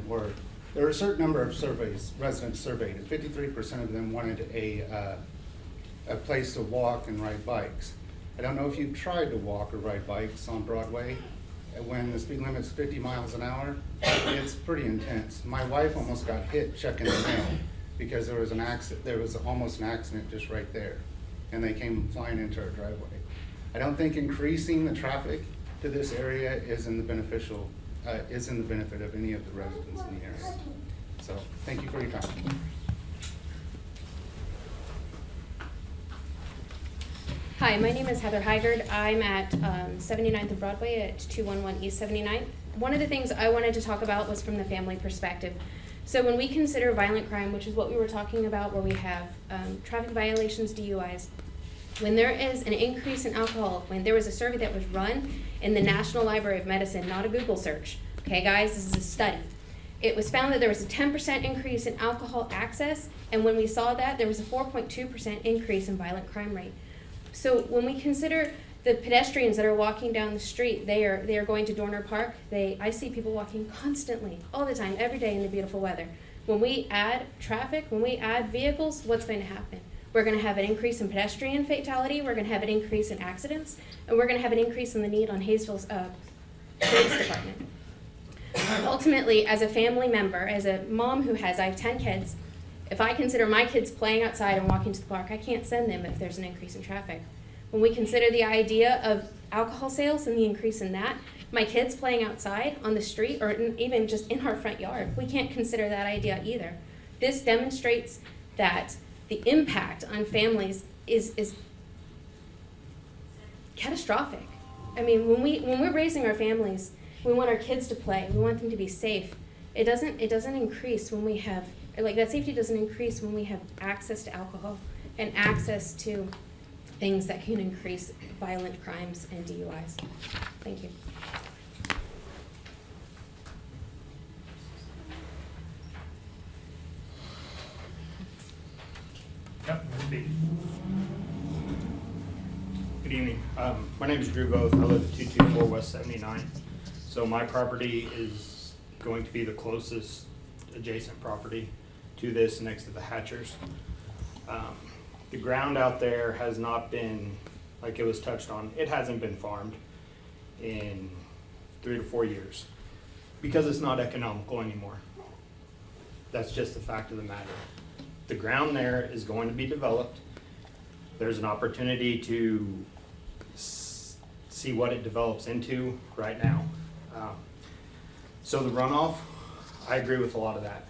were a certain number of residents surveyed, and 53% of them wanted a place to walk and ride bikes. I don't know if you've tried to walk or ride bikes on Broadway. When the speed limit's 50 miles an hour, it's pretty intense. My wife almost got hit checking the mail because there was almost an accident just right there, and they came flying into our driveway. I don't think increasing the traffic to this area is in the benefit of any of the residents in the area. So, thank you for your time. Hi, my name is Heather Hygard. I'm at 79th and Broadway at 211 East 79th. One of the things I wanted to talk about was from the family perspective. So when we consider violent crime, which is what we were talking about, where we have traffic violations, DUIs, when there is an increase in alcohol, when there was a survey that was run in the National Library of Medicine, not a Google search, okay guys, this is a study. It was found that there was a 10% increase in alcohol access, and when we saw that, there was a 4.2% increase in violent crime rate. So when we consider the pedestrians that are walking down the street, they are going to Dorner Park. I see people walking constantly, all the time, every day in the beautiful weather. When we add traffic, when we add vehicles, what's going to happen? We're going to have an increase in pedestrian fatality, we're going to have an increase in accidents, and we're going to have an increase in the need on Haysville's police department. Ultimately, as a family member, as a mom I have 10 kids, if I consider my kids playing outside and walking to the park, I can't send them if there's an increase in traffic. When we consider the idea of alcohol sales and the increase in that, my kids playing outside on the street or even just in our front yard, we can't consider that idea either. This demonstrates that the impact on families is catastrophic. I mean, when we're raising our families, we want our kids to play, we want them to be safe. It doesn't increase when we have, like, that safety doesn't increase when we have access to alcohol and access to things that can increase violent crimes and DUIs. Thank you. speak. Good evening. My name is Drew Voth. I live at 224 West 79. So my property is going to be the closest adjacent property to this, next to the Hatchers. The ground out there has not been, like it was touched on, it hasn't been farmed in 3 to 4 years because it's not economical anymore. That's just the fact of the matter. The ground there is going to be developed. There's an opportunity to see what it develops into right now. So the runoff, I agree with a lot of that.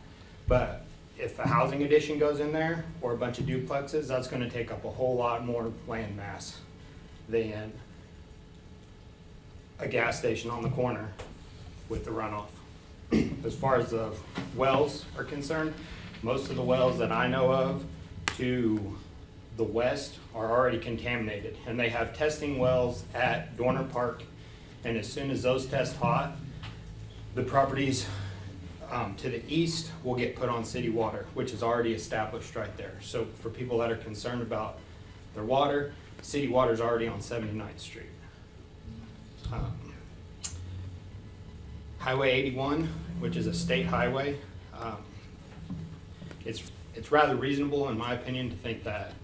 But if a housing addition goes in there or a bunch of duplexes, that's gonna take up a whole lot more land mass than a gas station on the corner with the runoff. As far as the wells are concerned, most of the wells that I know of to the west are already contaminated, and they have testing wells at Dorner Park, and as soon as those test hot, the properties to the east will get put on city water, which is already established right there. So for people that are concerned about their water, city water is already on 79th Street. Highway 81, which is a state highway, it's rather reasonable, in my opinion, to think that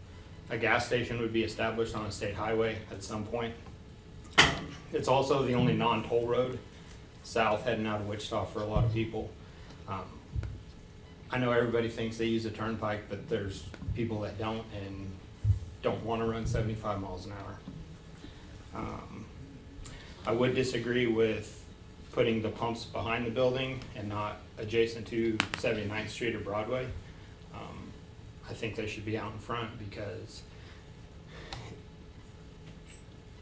a gas station would be established on a state highway at some point. It's also the only non-toll road south heading out of Wichita for a lot of people. I know everybody thinks they use a turnpike, but there's people that don't and don't want to run 75 miles an hour. I would disagree with putting the pumps behind the building and not adjacent to 79th Street or Broadway. I think they should be out in front because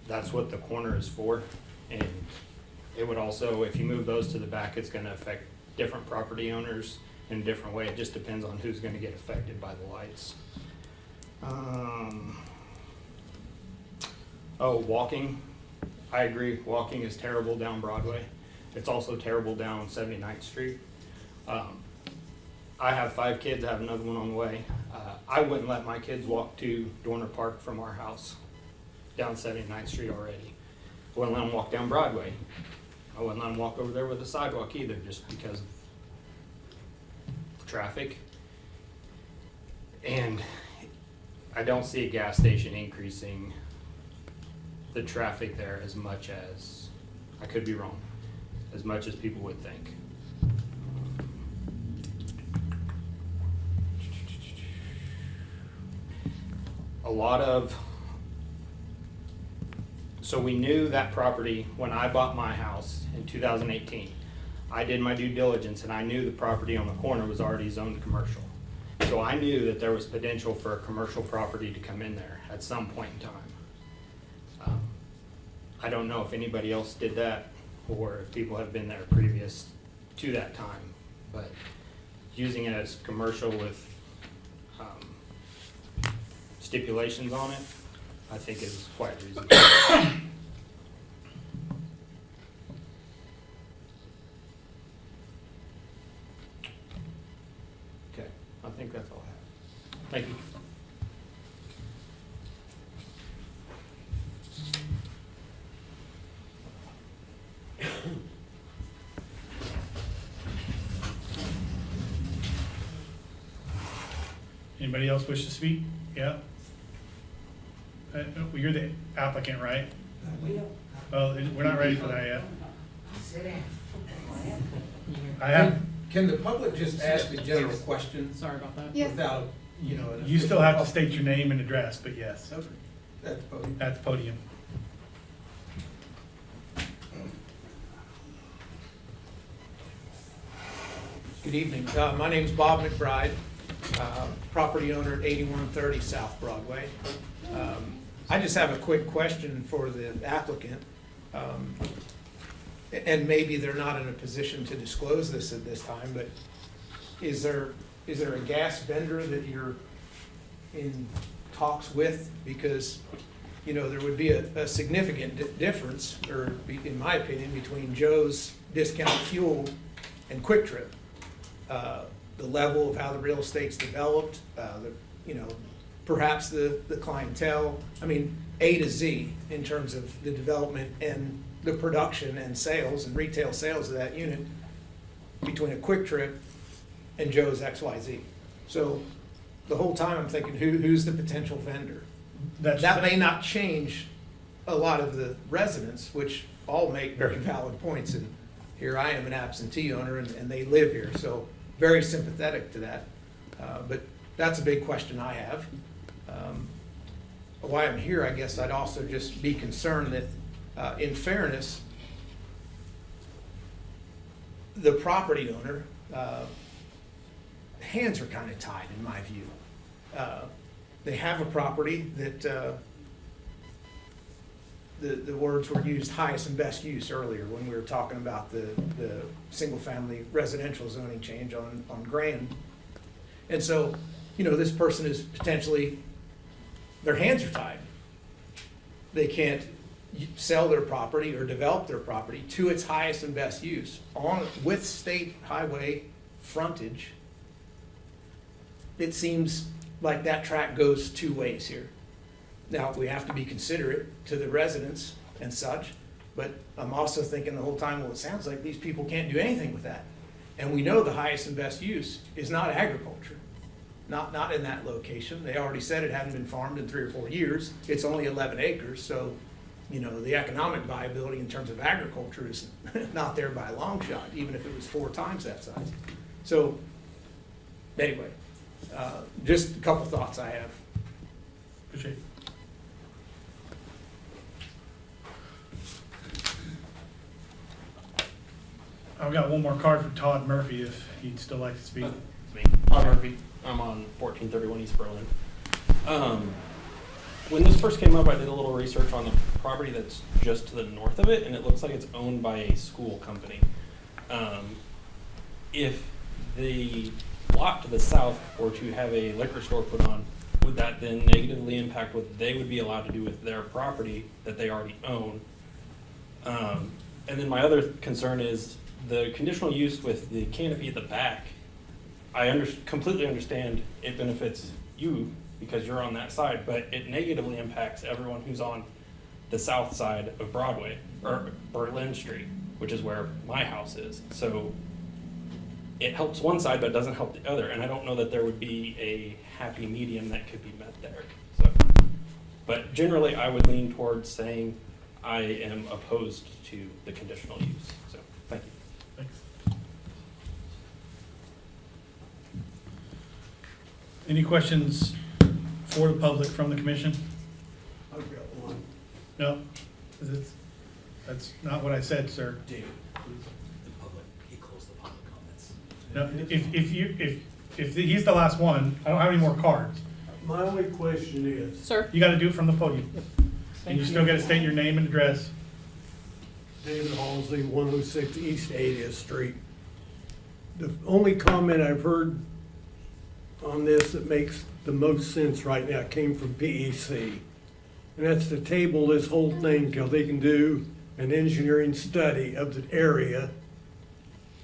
that's what the corner is for. And it would also, if you move those to the back, it's going to affect different property owners in a different way. It just depends on who's going to get affected by the lights. Walking. I agree. Walking is terrible down Broadway. It's also terrible down 79th Street. I have 5 kids. I have another one on the way. I wouldn't let my kids walk to Dorner Park from our house down 79th Street already. I wouldn't let them walk down Broadway. I wouldn't let them walk over there with a sidewalk either, just because of traffic. And I don't see a gas station increasing the traffic there as much as, I could be wrong, as much as people would think. So we knew that property when I bought my house in 2018. I did my due diligence and I knew the property on the corner was already zoned commercial. So I knew that there was potential for a commercial property to come in there at some point in time. I don't know if anybody else did that or if people have been there previous to that time, but using it as commercial with stipulations on it, I think is quite reasonable. Okay, I think that's all I have. Thank you. Anybody else wish to speak? Yeah? Well, you're the applicant, right? Well, we're not ready for that yet. I have, Can the public just ask a general question? Sorry about that. Yes. Without, an you still official- have to state your name and address, but yes, Okay. That's podium. at the podium. Good evening. My name's Bob McBride, property owner at 8130 South Broadway. I just have a quick question for the applicant. And maybe they're not in a position to disclose this at this time, but is there a gas vendor that you're in talks with? Because, there would be a significant difference, or in my opinion, between Joe's Discount Fuel and Quick Trip. The level of how the real estate's developed, perhaps the clientele, I mean, A to Z in terms of the development and the production and sales and retail sales of that unit between a Quick Trip and Joe's XYZ. So the whole time I'm thinking, who's the potential vendor? That may not change a lot of the residents, which all make very valid points, and here I am an absentee owner and they live here, so very sympathetic to that. But that's a big question I have. Why I'm here, I guess I'd also just be concerned that, in fairness, the property owner, hands are kind of tied in my view. They have a property that, the words were used highest and best use earlier when we were talking about the single-family residential zoning change on Grand. And so, you know, this person is potentially, their hands are tied. They can't sell their property or develop their property to its highest and best use with state highway frontage. It seems like that track goes two ways here. Now, we have to be considerate to the residents and such, but I'm also thinking the whole time, well, it sounds like these people can't do anything with that. And we know the highest and best use is not agriculture, not in that location. They already said it hadn't been farmed in 3 or 4 years. It's only 11 acres, so, you know, the economic viability in terms of agriculture is not there by a long shot, even if it was 4 times that size. So, anyway, just a couple thoughts I have. Appreciate it. I've got one more card for Todd Murphy if he'd still like to speak. It's me, Todd Murphy. I'm on 1431 East Berlin. When this first came up, I did a little research on the property that's just to the north of it, and it looks like it's owned by a school company. If the lot to the south were to have a liquor store put on, would that then negatively impact what they would be allowed to do with their property that they already own? And then my other concern is the conditional use with the canopy at the back. I completely understand it benefits you because you're on that side, but it negatively impacts everyone who's on the south side of Broadway or Berlin Street, which is where my house is. So it helps one side, but it doesn't help the other. And I don't know that there would be a happy medium that could be met there. So, but generally I would lean towards saying I am opposed to the conditional use. So thank you. Thanks. Any questions for the public from the commission? I've got one. No, that's not what I said, sir. David, the public, he closed the public comments. No, if he's the last one, I don't have any more cards. My only question is, Sir? You gotta do it from the podium. And you still gotta state your name and address. David Halsey, 106 East 80th Street. The only comment I've heard on this that makes the most sense right now came from PEC. And that's to table this whole thing till they can do an engineering study of the area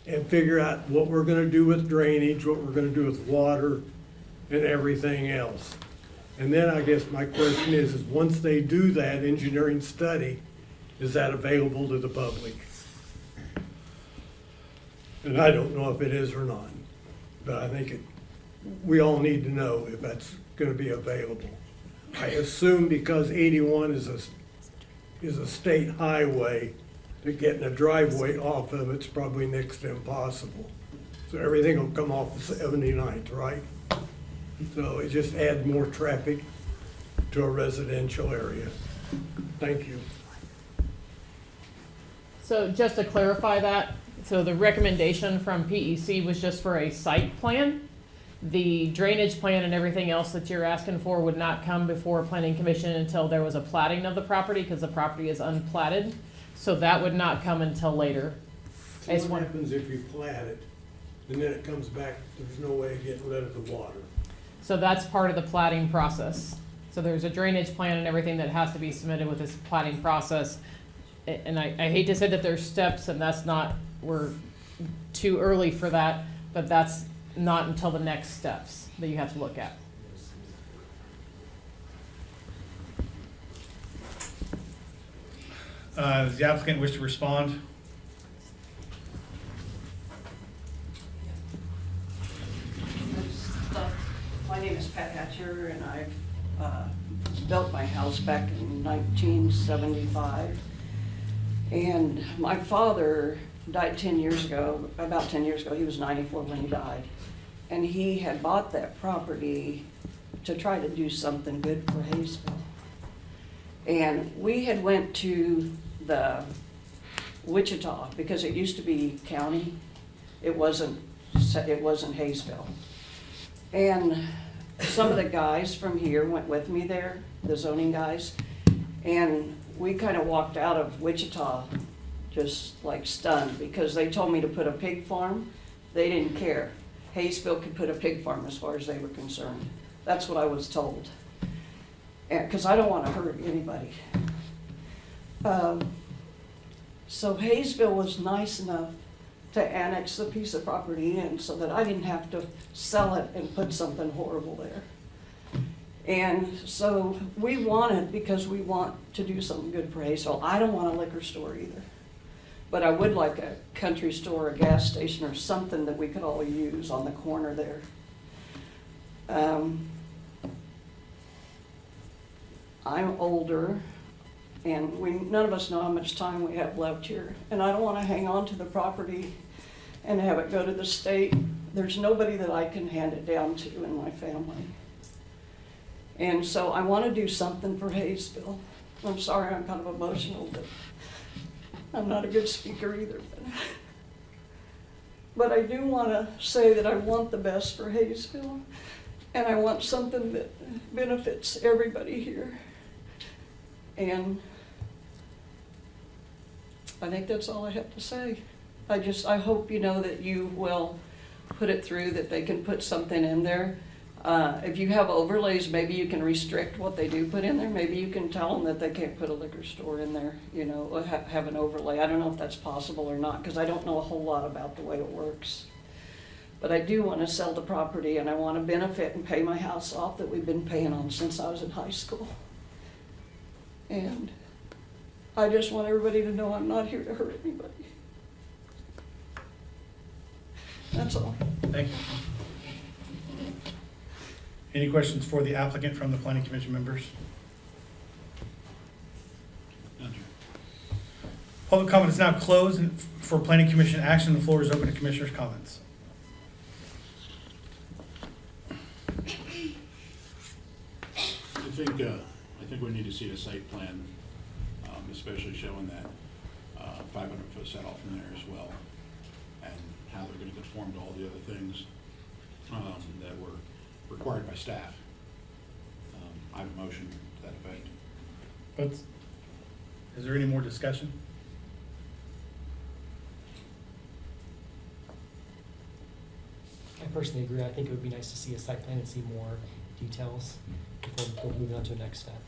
and figure out what we're gonna do with drainage, what we're gonna do with water and everything else. And then I guess my question is once they do that engineering study, is that available to the public? And I don't know if it is or not, but I think we all need to know if that's gonna be available. I assume because 81 is a state highway, that getting a driveway off of it's probably next to impossible. So everything will come off the 79th, right? So it just adds more traffic to a residential area. Thank you. So just to clarify that, so the recommendation from PEC was just for a site plan. The drainage plan and everything else that you're asking for would not come before planning commission until there was a platting of the property, because the property is unplatted. So that would not come until later. So what happens if you plat it, and then it comes back, there's no way of getting rid of the water? So that's part of the platting process. So there's a drainage plan and everything that has to be submitted with this platting process. And I hate to say that there's steps, and that's not, we're too early for that, but that's not until the next steps that you have to look at. Does the applicant wish to respond? My name is Pat Hatcher, and I've built my house back in 1975. And my father died 10 years ago, about 10 years ago. He was 94 when he died. And he had bought that property to try to do something good for Haysville. And we had went to the Wichita, because it used to be county. It wasn't Haysville. And some of the guys from here went with me there, the zoning guys, and we kind of walked out of Wichita just like stunned, because they told me to put a pig farm. They didn't care. Haysville could put a pig farm as far as they were concerned. That's what I was told. And because I don't want to hurt anybody. So Haysville was nice enough to annex the piece of property in so that I didn't have to sell it and put something horrible there. And so we wanted, because we want to do something good for Haysville. I don't want a liquor store either. But I would like a country store, a gas station, or something that we could all use on the corner there. I'm older, and none of us know how much time we have left here. And I don't want to hang on to the property and have it go to the state. There's nobody that I can hand it down to in my family. And so I want to do something for Haysville. I'm sorry I'm kind of emotional, but I'm not a good speaker either. But I do want to say that I want the best for Haysville, and I want something that benefits everybody here. And I think that's all I have to say. I hope you know that you will put it through, that they can put something in there. If you have overlays, maybe you can restrict what they do put in there. Maybe you can tell them that they can't put a liquor store in there, you know, or have an overlay. I don't know if that's possible or not, because I don't know a whole lot about the way it works. But I do want to sell the property, and I want to benefit and pay my house off that we've been paying on since I was in high school. And I just want everybody to know I'm not here to hurt anybody. That's all. Thank you. Any questions for the applicant from the planning commission members? Public comment is now closed, and for planning commission action, the floor is open to commissioners' comments. I think we need to see a site plan, especially showing that 500-foot set off from there as well, and how they're going to conform to all the other things that were required by staff. I have a motion to that effect. Is there any more discussion? I personally agree. I think it would be nice to see a site plan and see more details before moving on to the next step.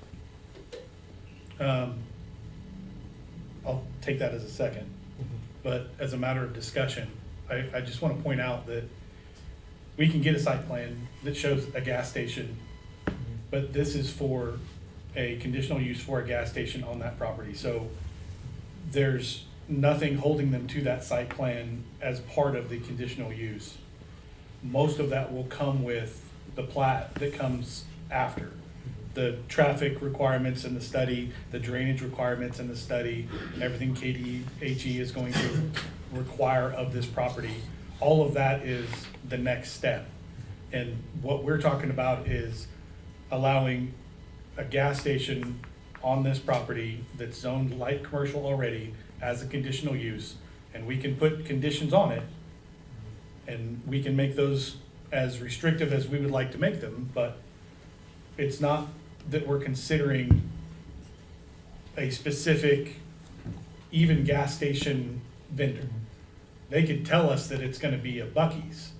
I'll take that as a second. But as a matter of discussion, I just want to point out that we can get a site plan that shows a gas station, but this is for a conditional use for a gas station on that property. So there's nothing holding them to that site plan as part of the conditional use. Most of that will come with the plat that comes after. The traffic requirements in the study, the drainage requirements in the study, everything KDHE is going to require of this property. All of that is the next step. And what we're talking about is allowing a gas station on this property that's zoned light commercial already as a conditional use. And we can put conditions on it, and we can make those as restrictive as we would like to make them, but it's not that we're considering a specific, even gas station vendor. They could tell us that it's gonna be a Buc-ee's,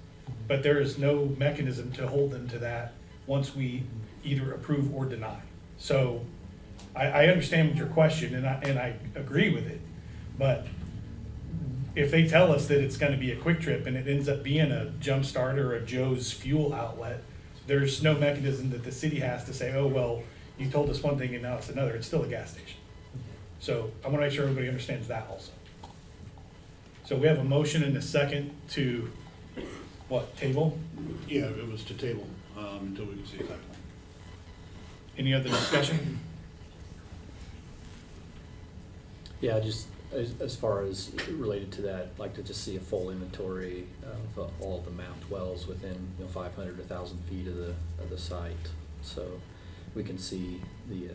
but there is no mechanism to hold them to that once we either approve or deny. So I understand your question, and I agree with it, but if they tell us that it's gonna be a Quick Trip and it ends up being a Jump Start or a Joe's fuel outlet, there's no mechanism that the city has to say, oh, well, you told us one thing and now it's another. It's still a gas station. So I want to make sure everybody understands that also. So we have a motion and a second to, what, table? Yeah, it was to table, until we can see a site plan. Any other discussion? Yeah, just as far as related to that, I'd like to just see a full inventory of all the mapped wells within, 500 to 1,000 feet of the site. So we can see the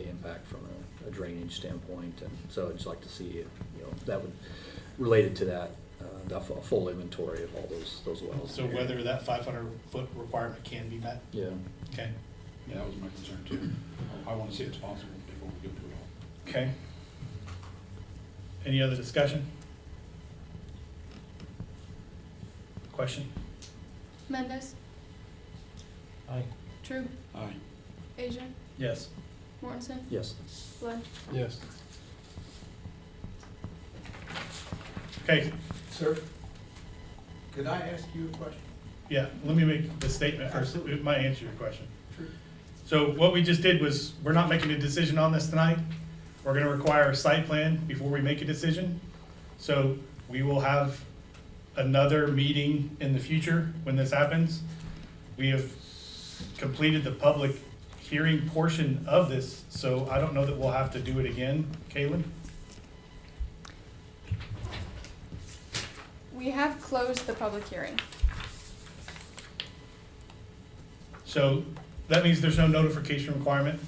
impact from a drainage standpoint. And so I'd just like to see, that would, related to that, a full inventory of all those wells. So whether that 500-foot requirement can be met? Yeah. Okay. Yeah, that was my concern too. I want to see it's possible before we go to it all. Okay. Any other discussion? Question? Mendez, Aye. True, Aye. Asia, Yes. Mortensen, Yes. Blood. Yes. Okay, Sir, could I ask you a question? yeah, let me make the statement first. It might answer your question. So what we just did was, we're not making a decision on this tonight. We're gonna require a site plan before we make a decision. So we will have another meeting in the future when this happens. We have completed the public hearing portion of this, so I don't know that we'll have to do it again. Kaylin? We have closed the public hearing. So that means there's no notification requirement?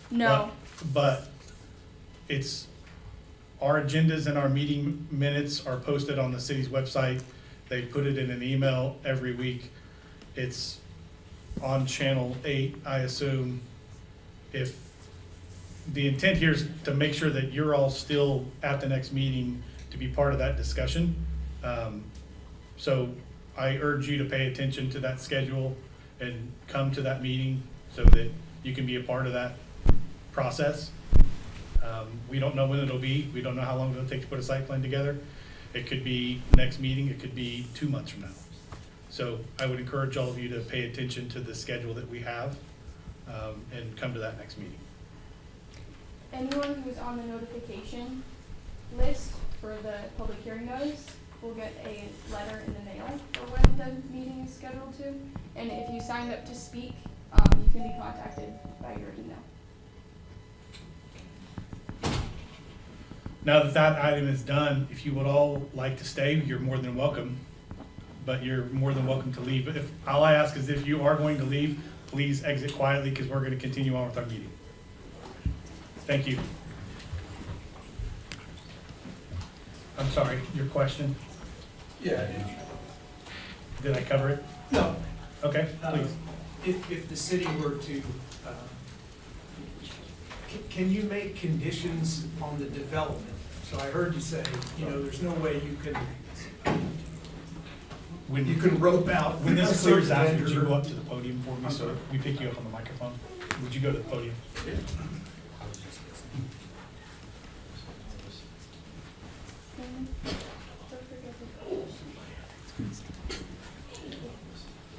No. But it's, our agendas and our meeting minutes are posted on the city's website. They put it in an email every week. It's on Channel 8, I assume. If the intent here is to make sure that you're all still at the next meeting to be part of that discussion. So I urge you to pay attention to that schedule and come to that meeting so that you can be a part of that process. We don't know when it'll be. We don't know how long it'll take to put a site plan together. It could be next meeting, it could be 2 months from now. So I would encourage all of you to pay attention to the schedule that we have, and come to that next meeting. Anyone who's on the notification list for the public hearing notice will get a letter in the mail for when the meeting is scheduled to. And if you signed up to speak, you can be contacted by your email. Now that that item is done, if you would all like to stay, you're more than welcome, but you're more than welcome to leave. If, all I ask is if you are going to leave, please exit quietly because we're going to continue on with our meeting. Thank you. I'm sorry, your question? Yeah. Did I cover it? No. Okay, please. If the city were to, can you make conditions on the development? So I heard you say, there's no way you can rope out. When this a clears certain out, would you vendor. go up to the podium for me so we pick you up on the microphone? Would you go to the podium?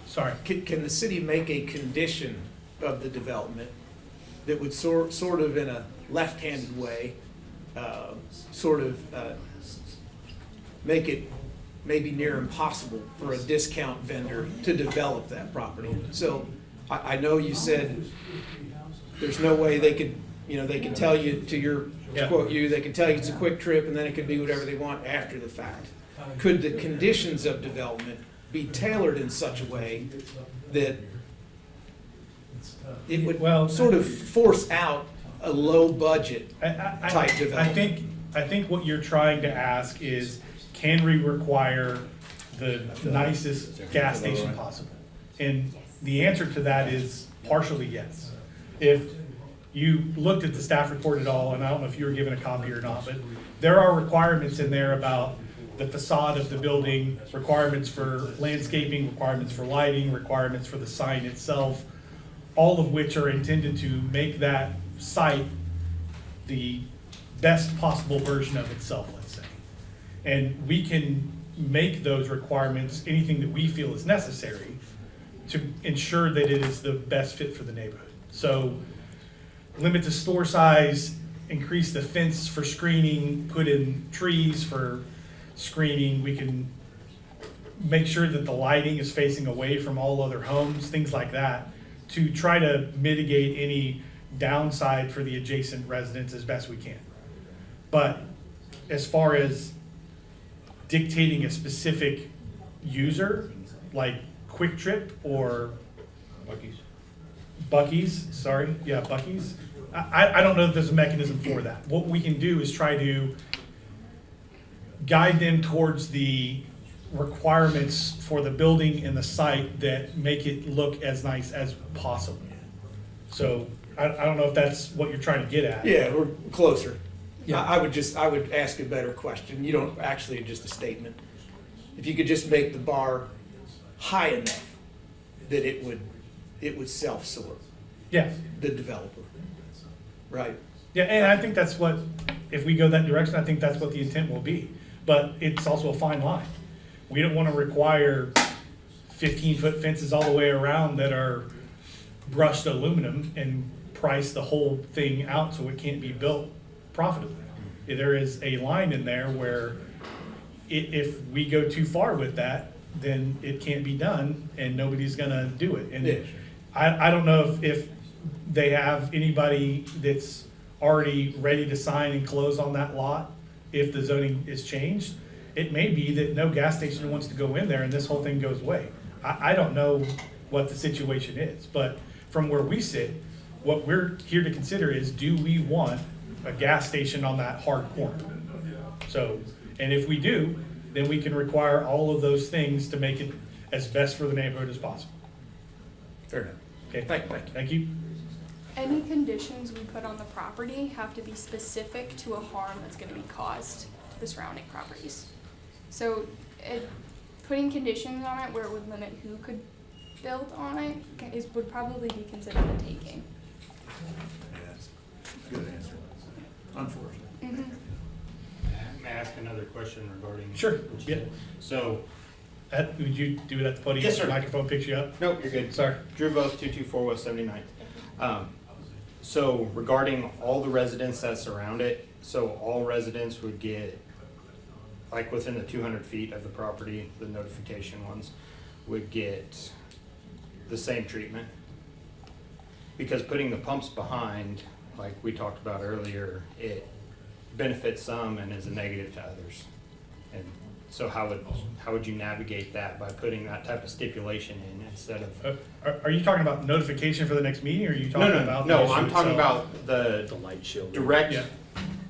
Sorry. Can the city make a condition of the development that would sort of in a left-handed way, make it maybe near impossible for a discount vendor to develop that property? So I know you said there's no way they could, they can tell you to quote you, they can tell you it's a quick trip and then it can be whatever they want after the fact. Could the conditions of development be tailored in such a way that it would sort of force out a low budget type development? I think what you're trying to ask is, can we require the nicest gas station possible? And the answer to that is partially yes. If you looked at the staff report at all, and I don't know if you were given a copy or not, but there are requirements in there about the facade of the building, requirements for landscaping, requirements for lighting, requirements for the sign itself, all of which are intended to make that site the best possible version of itself, let's say. And we can make those requirements anything that we feel is necessary to ensure that it is the best fit for the neighborhood. So limit the store size, increase the fence for screening, put in trees for screening. We can make sure that the lighting is facing away from all other homes, things like that, to try to mitigate any downside for the adjacent residents as best we can. But as far as dictating a specific user, like Quick Trip or Buc-ee's, sorry, yeah, Buc-ee's. I don't know if there's a mechanism for that. What we can do is try to guide them towards the requirements for the building and the site that make it look as nice as possible. So I don't know if that's what you're trying to get at. Yeah, we're closer. Yeah. I would ask a better question. You don't actually, just a statement. If you could just make the bar high enough that it would self-sort. Yeah. The developer. Right. Yeah, and I think that's what, if we go that direction, I think that's what the intent will be. But it's also a fine line. We don't want to require 15-foot fences all the way around that are brushed aluminum and price the whole thing out so it can't be built profitably. There is a line in there where if we go too far with that, then it can't be done and nobody's gonna do it. And Yeah, sure. I don't know if they have anybody that's already ready to sign and close on that lot if the zoning is changed. It may be that no gas station wants to go in there and this whole thing goes away. I don't know what the situation is, but from where we sit, what we're here to consider is, do we want a gas station on that hard corner? So, and if we do, then we can require all of those things to make it as best for the neighborhood as possible. Fair enough. Okay, Thank you. Any conditions we put on the property have to be specific to a harm that's gonna be caused to the surrounding properties. So, putting conditions on it where it would limit who could build on it would probably be considered a taking. Good answer. Unfortunate. Mm-hmm. May I ask another question regarding? Sure, what you yeah. did? So, Would you do it at the podium? Yes, sir. The microphone picks you up? nope, you're good. Sorry. Drew Both, 224 West 79th. So regarding all the residents that surround it, so all residents would get, like within the 200 feet of the property, the notification ones would get the same treatment. Because putting the pumps behind, like we talked about earlier, it benefits some and is a negative to others. And so how would you navigate that by putting that type of stipulation in instead of? Are you talking about notification for the next meeting, or are you talking about? the No, issue I'm talking itself? about the light shield. direct Yeah.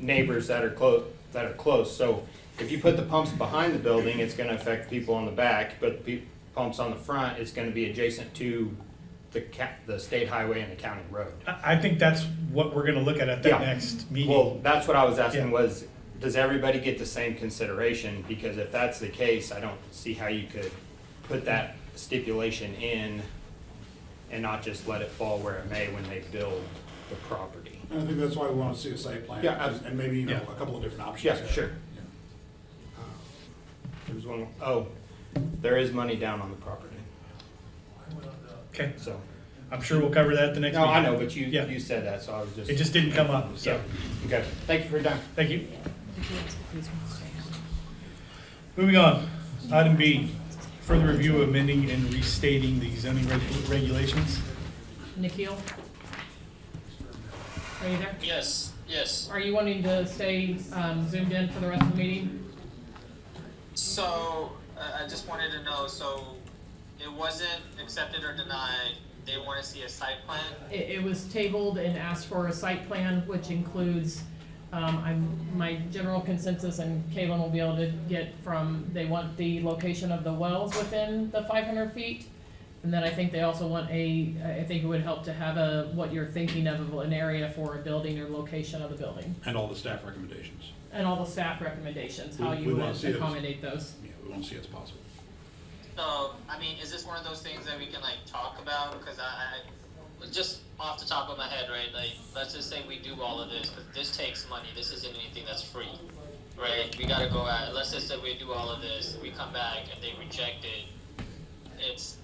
neighbors that are close. So if you put the pumps behind the building, it's gonna affect people on the back, but the pumps on the front, it's gonna be adjacent to the state highway and the county road. I think that's what we're gonna look at that Yeah. next meeting. Well, that's what I was asking Yeah. was, does everybody get the same consideration? Because if that's the case, I don't see how you could put that stipulation in and not just let it fall where it may when they build the property. And I think that's why we want to see a site plan. Yeah, And maybe, Yeah. a couple of different options. Yeah, sure. There's one, there is money down on the property, Okay, so. I'm sure we'll cover that at the next No, meeting. I know, but Yeah. you said that, so I was just. It just didn't come up, so, Yeah. Okay, thank you for your time. thank you. Moving on, item B, further review of amending and restating the zoning regulations. Nikhil? Are you there? Yes, yes. Are you wanting to stay zoomed in for the rest of the meeting? So, I just wanted to know, so it wasn't accepted or denied, they want to see a site plan? It was tabled and asked for a site plan, which includes, my general consensus, and Kaylin will be able to get from, they want the location of the wells within the 500 feet. And then I think they also want I think it would help to have what you're thinking of an area for a building or location of the building. And all the staff recommendations. And all the staff recommendations, how We you wanna would see it. accommodate those. Yeah, we want to see it as possible. So, I mean, is this one of those things that we can like talk about? Because I just off the top of my head, right? Like, let's just say we do all of this, but this takes money. This isn't anything that's free, right? We gotta go at. Let's just say we do all of this, we come back and they reject it. It's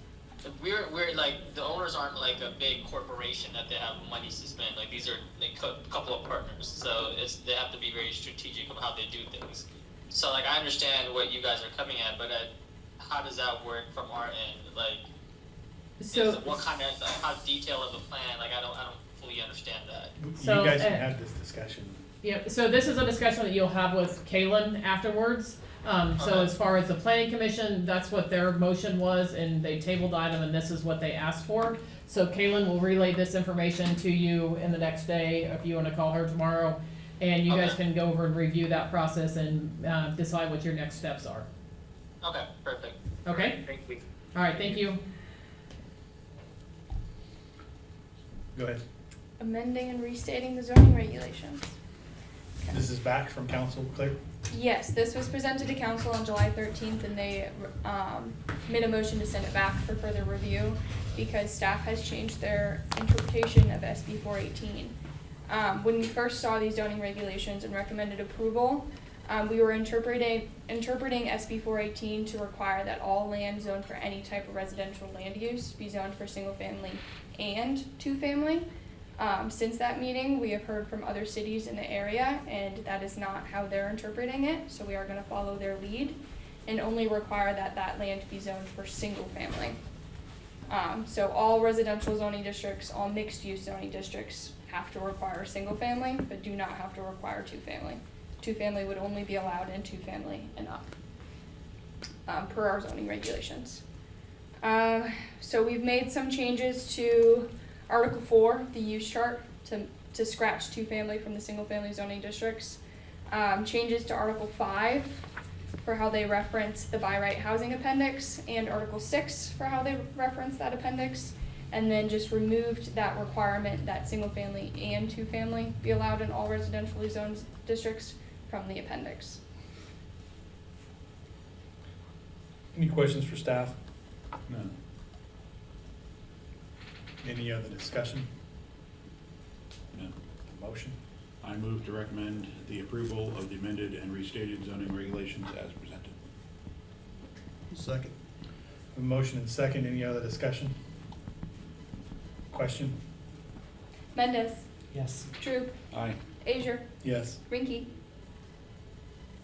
we're like, the owners aren't like a big corporation that they have money to spend. Like, these are like a couple of partners, so they have to be very strategic of how they do things. So like, I understand what you guys are coming at, but how does that work from our end? Like, what kind of, how detailed of a plan? Like, I don't fully understand that. So, You guys can have this discussion. Yep, so this is a discussion that you'll have with Kalen afterwards. So as far as the planning commission, that's what their motion was, and they tabled the item, and this is what they asked for. So Kalen will relay this information to you in the next day, if you wanna call her tomorrow, and you guys can go over and review that process and, decide what your next steps are. Okay, perfect. Okay? Thank you. Alright, thank you. Go ahead. Amending and restating the zoning regulations. This is back from council, Claire? Yes, this was presented to council on July 13th, and they made a motion to send it back for further review because staff has changed their interpretation of SB 418. When we first saw these zoning regulations and recommended approval, we were interpreting SB 418 to require that all land zoned for any type of residential land use be zoned for single family and two family. Since that meeting, we have heard from other cities in the area, and that is not how they're interpreting it, so we are going to follow their lead and only require that land be zoned for single family. So all residential zoning districts, all mixed-use zoning districts have to require single family, but do not have to require two family. Two family would only be allowed in two family and up, per our zoning regulations. So we've made some changes to Article 4, the use chart, to scratch two family from the single family zoning districts. Changes to Article 5 for how they reference the by right housing appendix, and Article 6 for how they reference that appendix, and then just removed that requirement that single family and two family be allowed in all residentially zoned districts from the appendix. Any questions for staff? None. Any other discussion? No. Motion? I move to recommend the approval of the amended and restated zoning regulations as presented. Second. A motion and second, any other discussion? Question? Mendez, Yes. Troop, Aye. Asia, Yes. Rinky.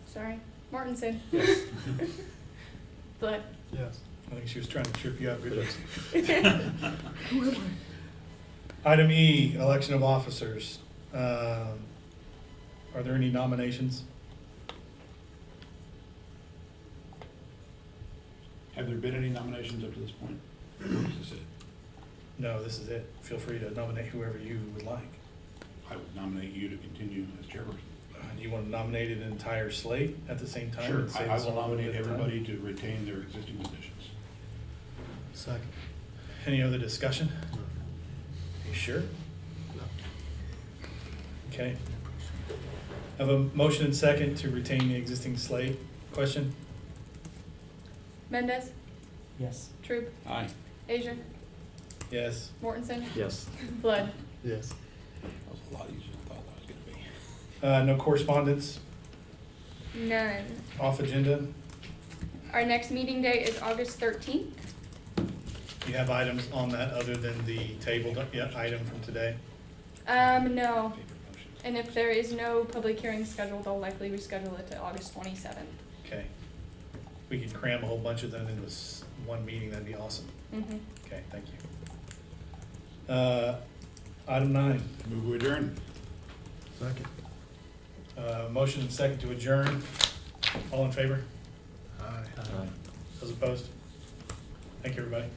Sorry, Mortensen. Yes. Flood. Yes. I think she was trying to trip you up. Good. Item E, election of officers. Are there any nominations? Have there been any nominations up to this point? Or is this it? No, this is it. Feel free to nominate whoever you would like. I would nominate you to continue as chairperson. Do you want to nominate an entire slate at the same time? Sure, and save I us will all a little nominate bit of time? everybody to retain their existing positions. Second. Any other discussion? You sure? Okay. Have a motion and second to retain the existing slate. Question? Mendez, Yes. Troop, Aye. Asia, Yes. Mortensen, Yes. Flood. Yes. That was a lot easier than I thought that was gonna be. No correspondence None. off agenda. Our next meeting date is August 13th. You have items on that other than the tabled item from today? No. And if there is no public hearing scheduled, they'll likely reschedule it to August 27th. Okay. We could cram a whole bunch of them into one meeting, that'd be awesome. Mm-hmm. Okay, thank you. Item 9. Move we adjourn. Second. Motion and second to adjourn. All in favor? Aye. Those opposed? Thank you, everybody.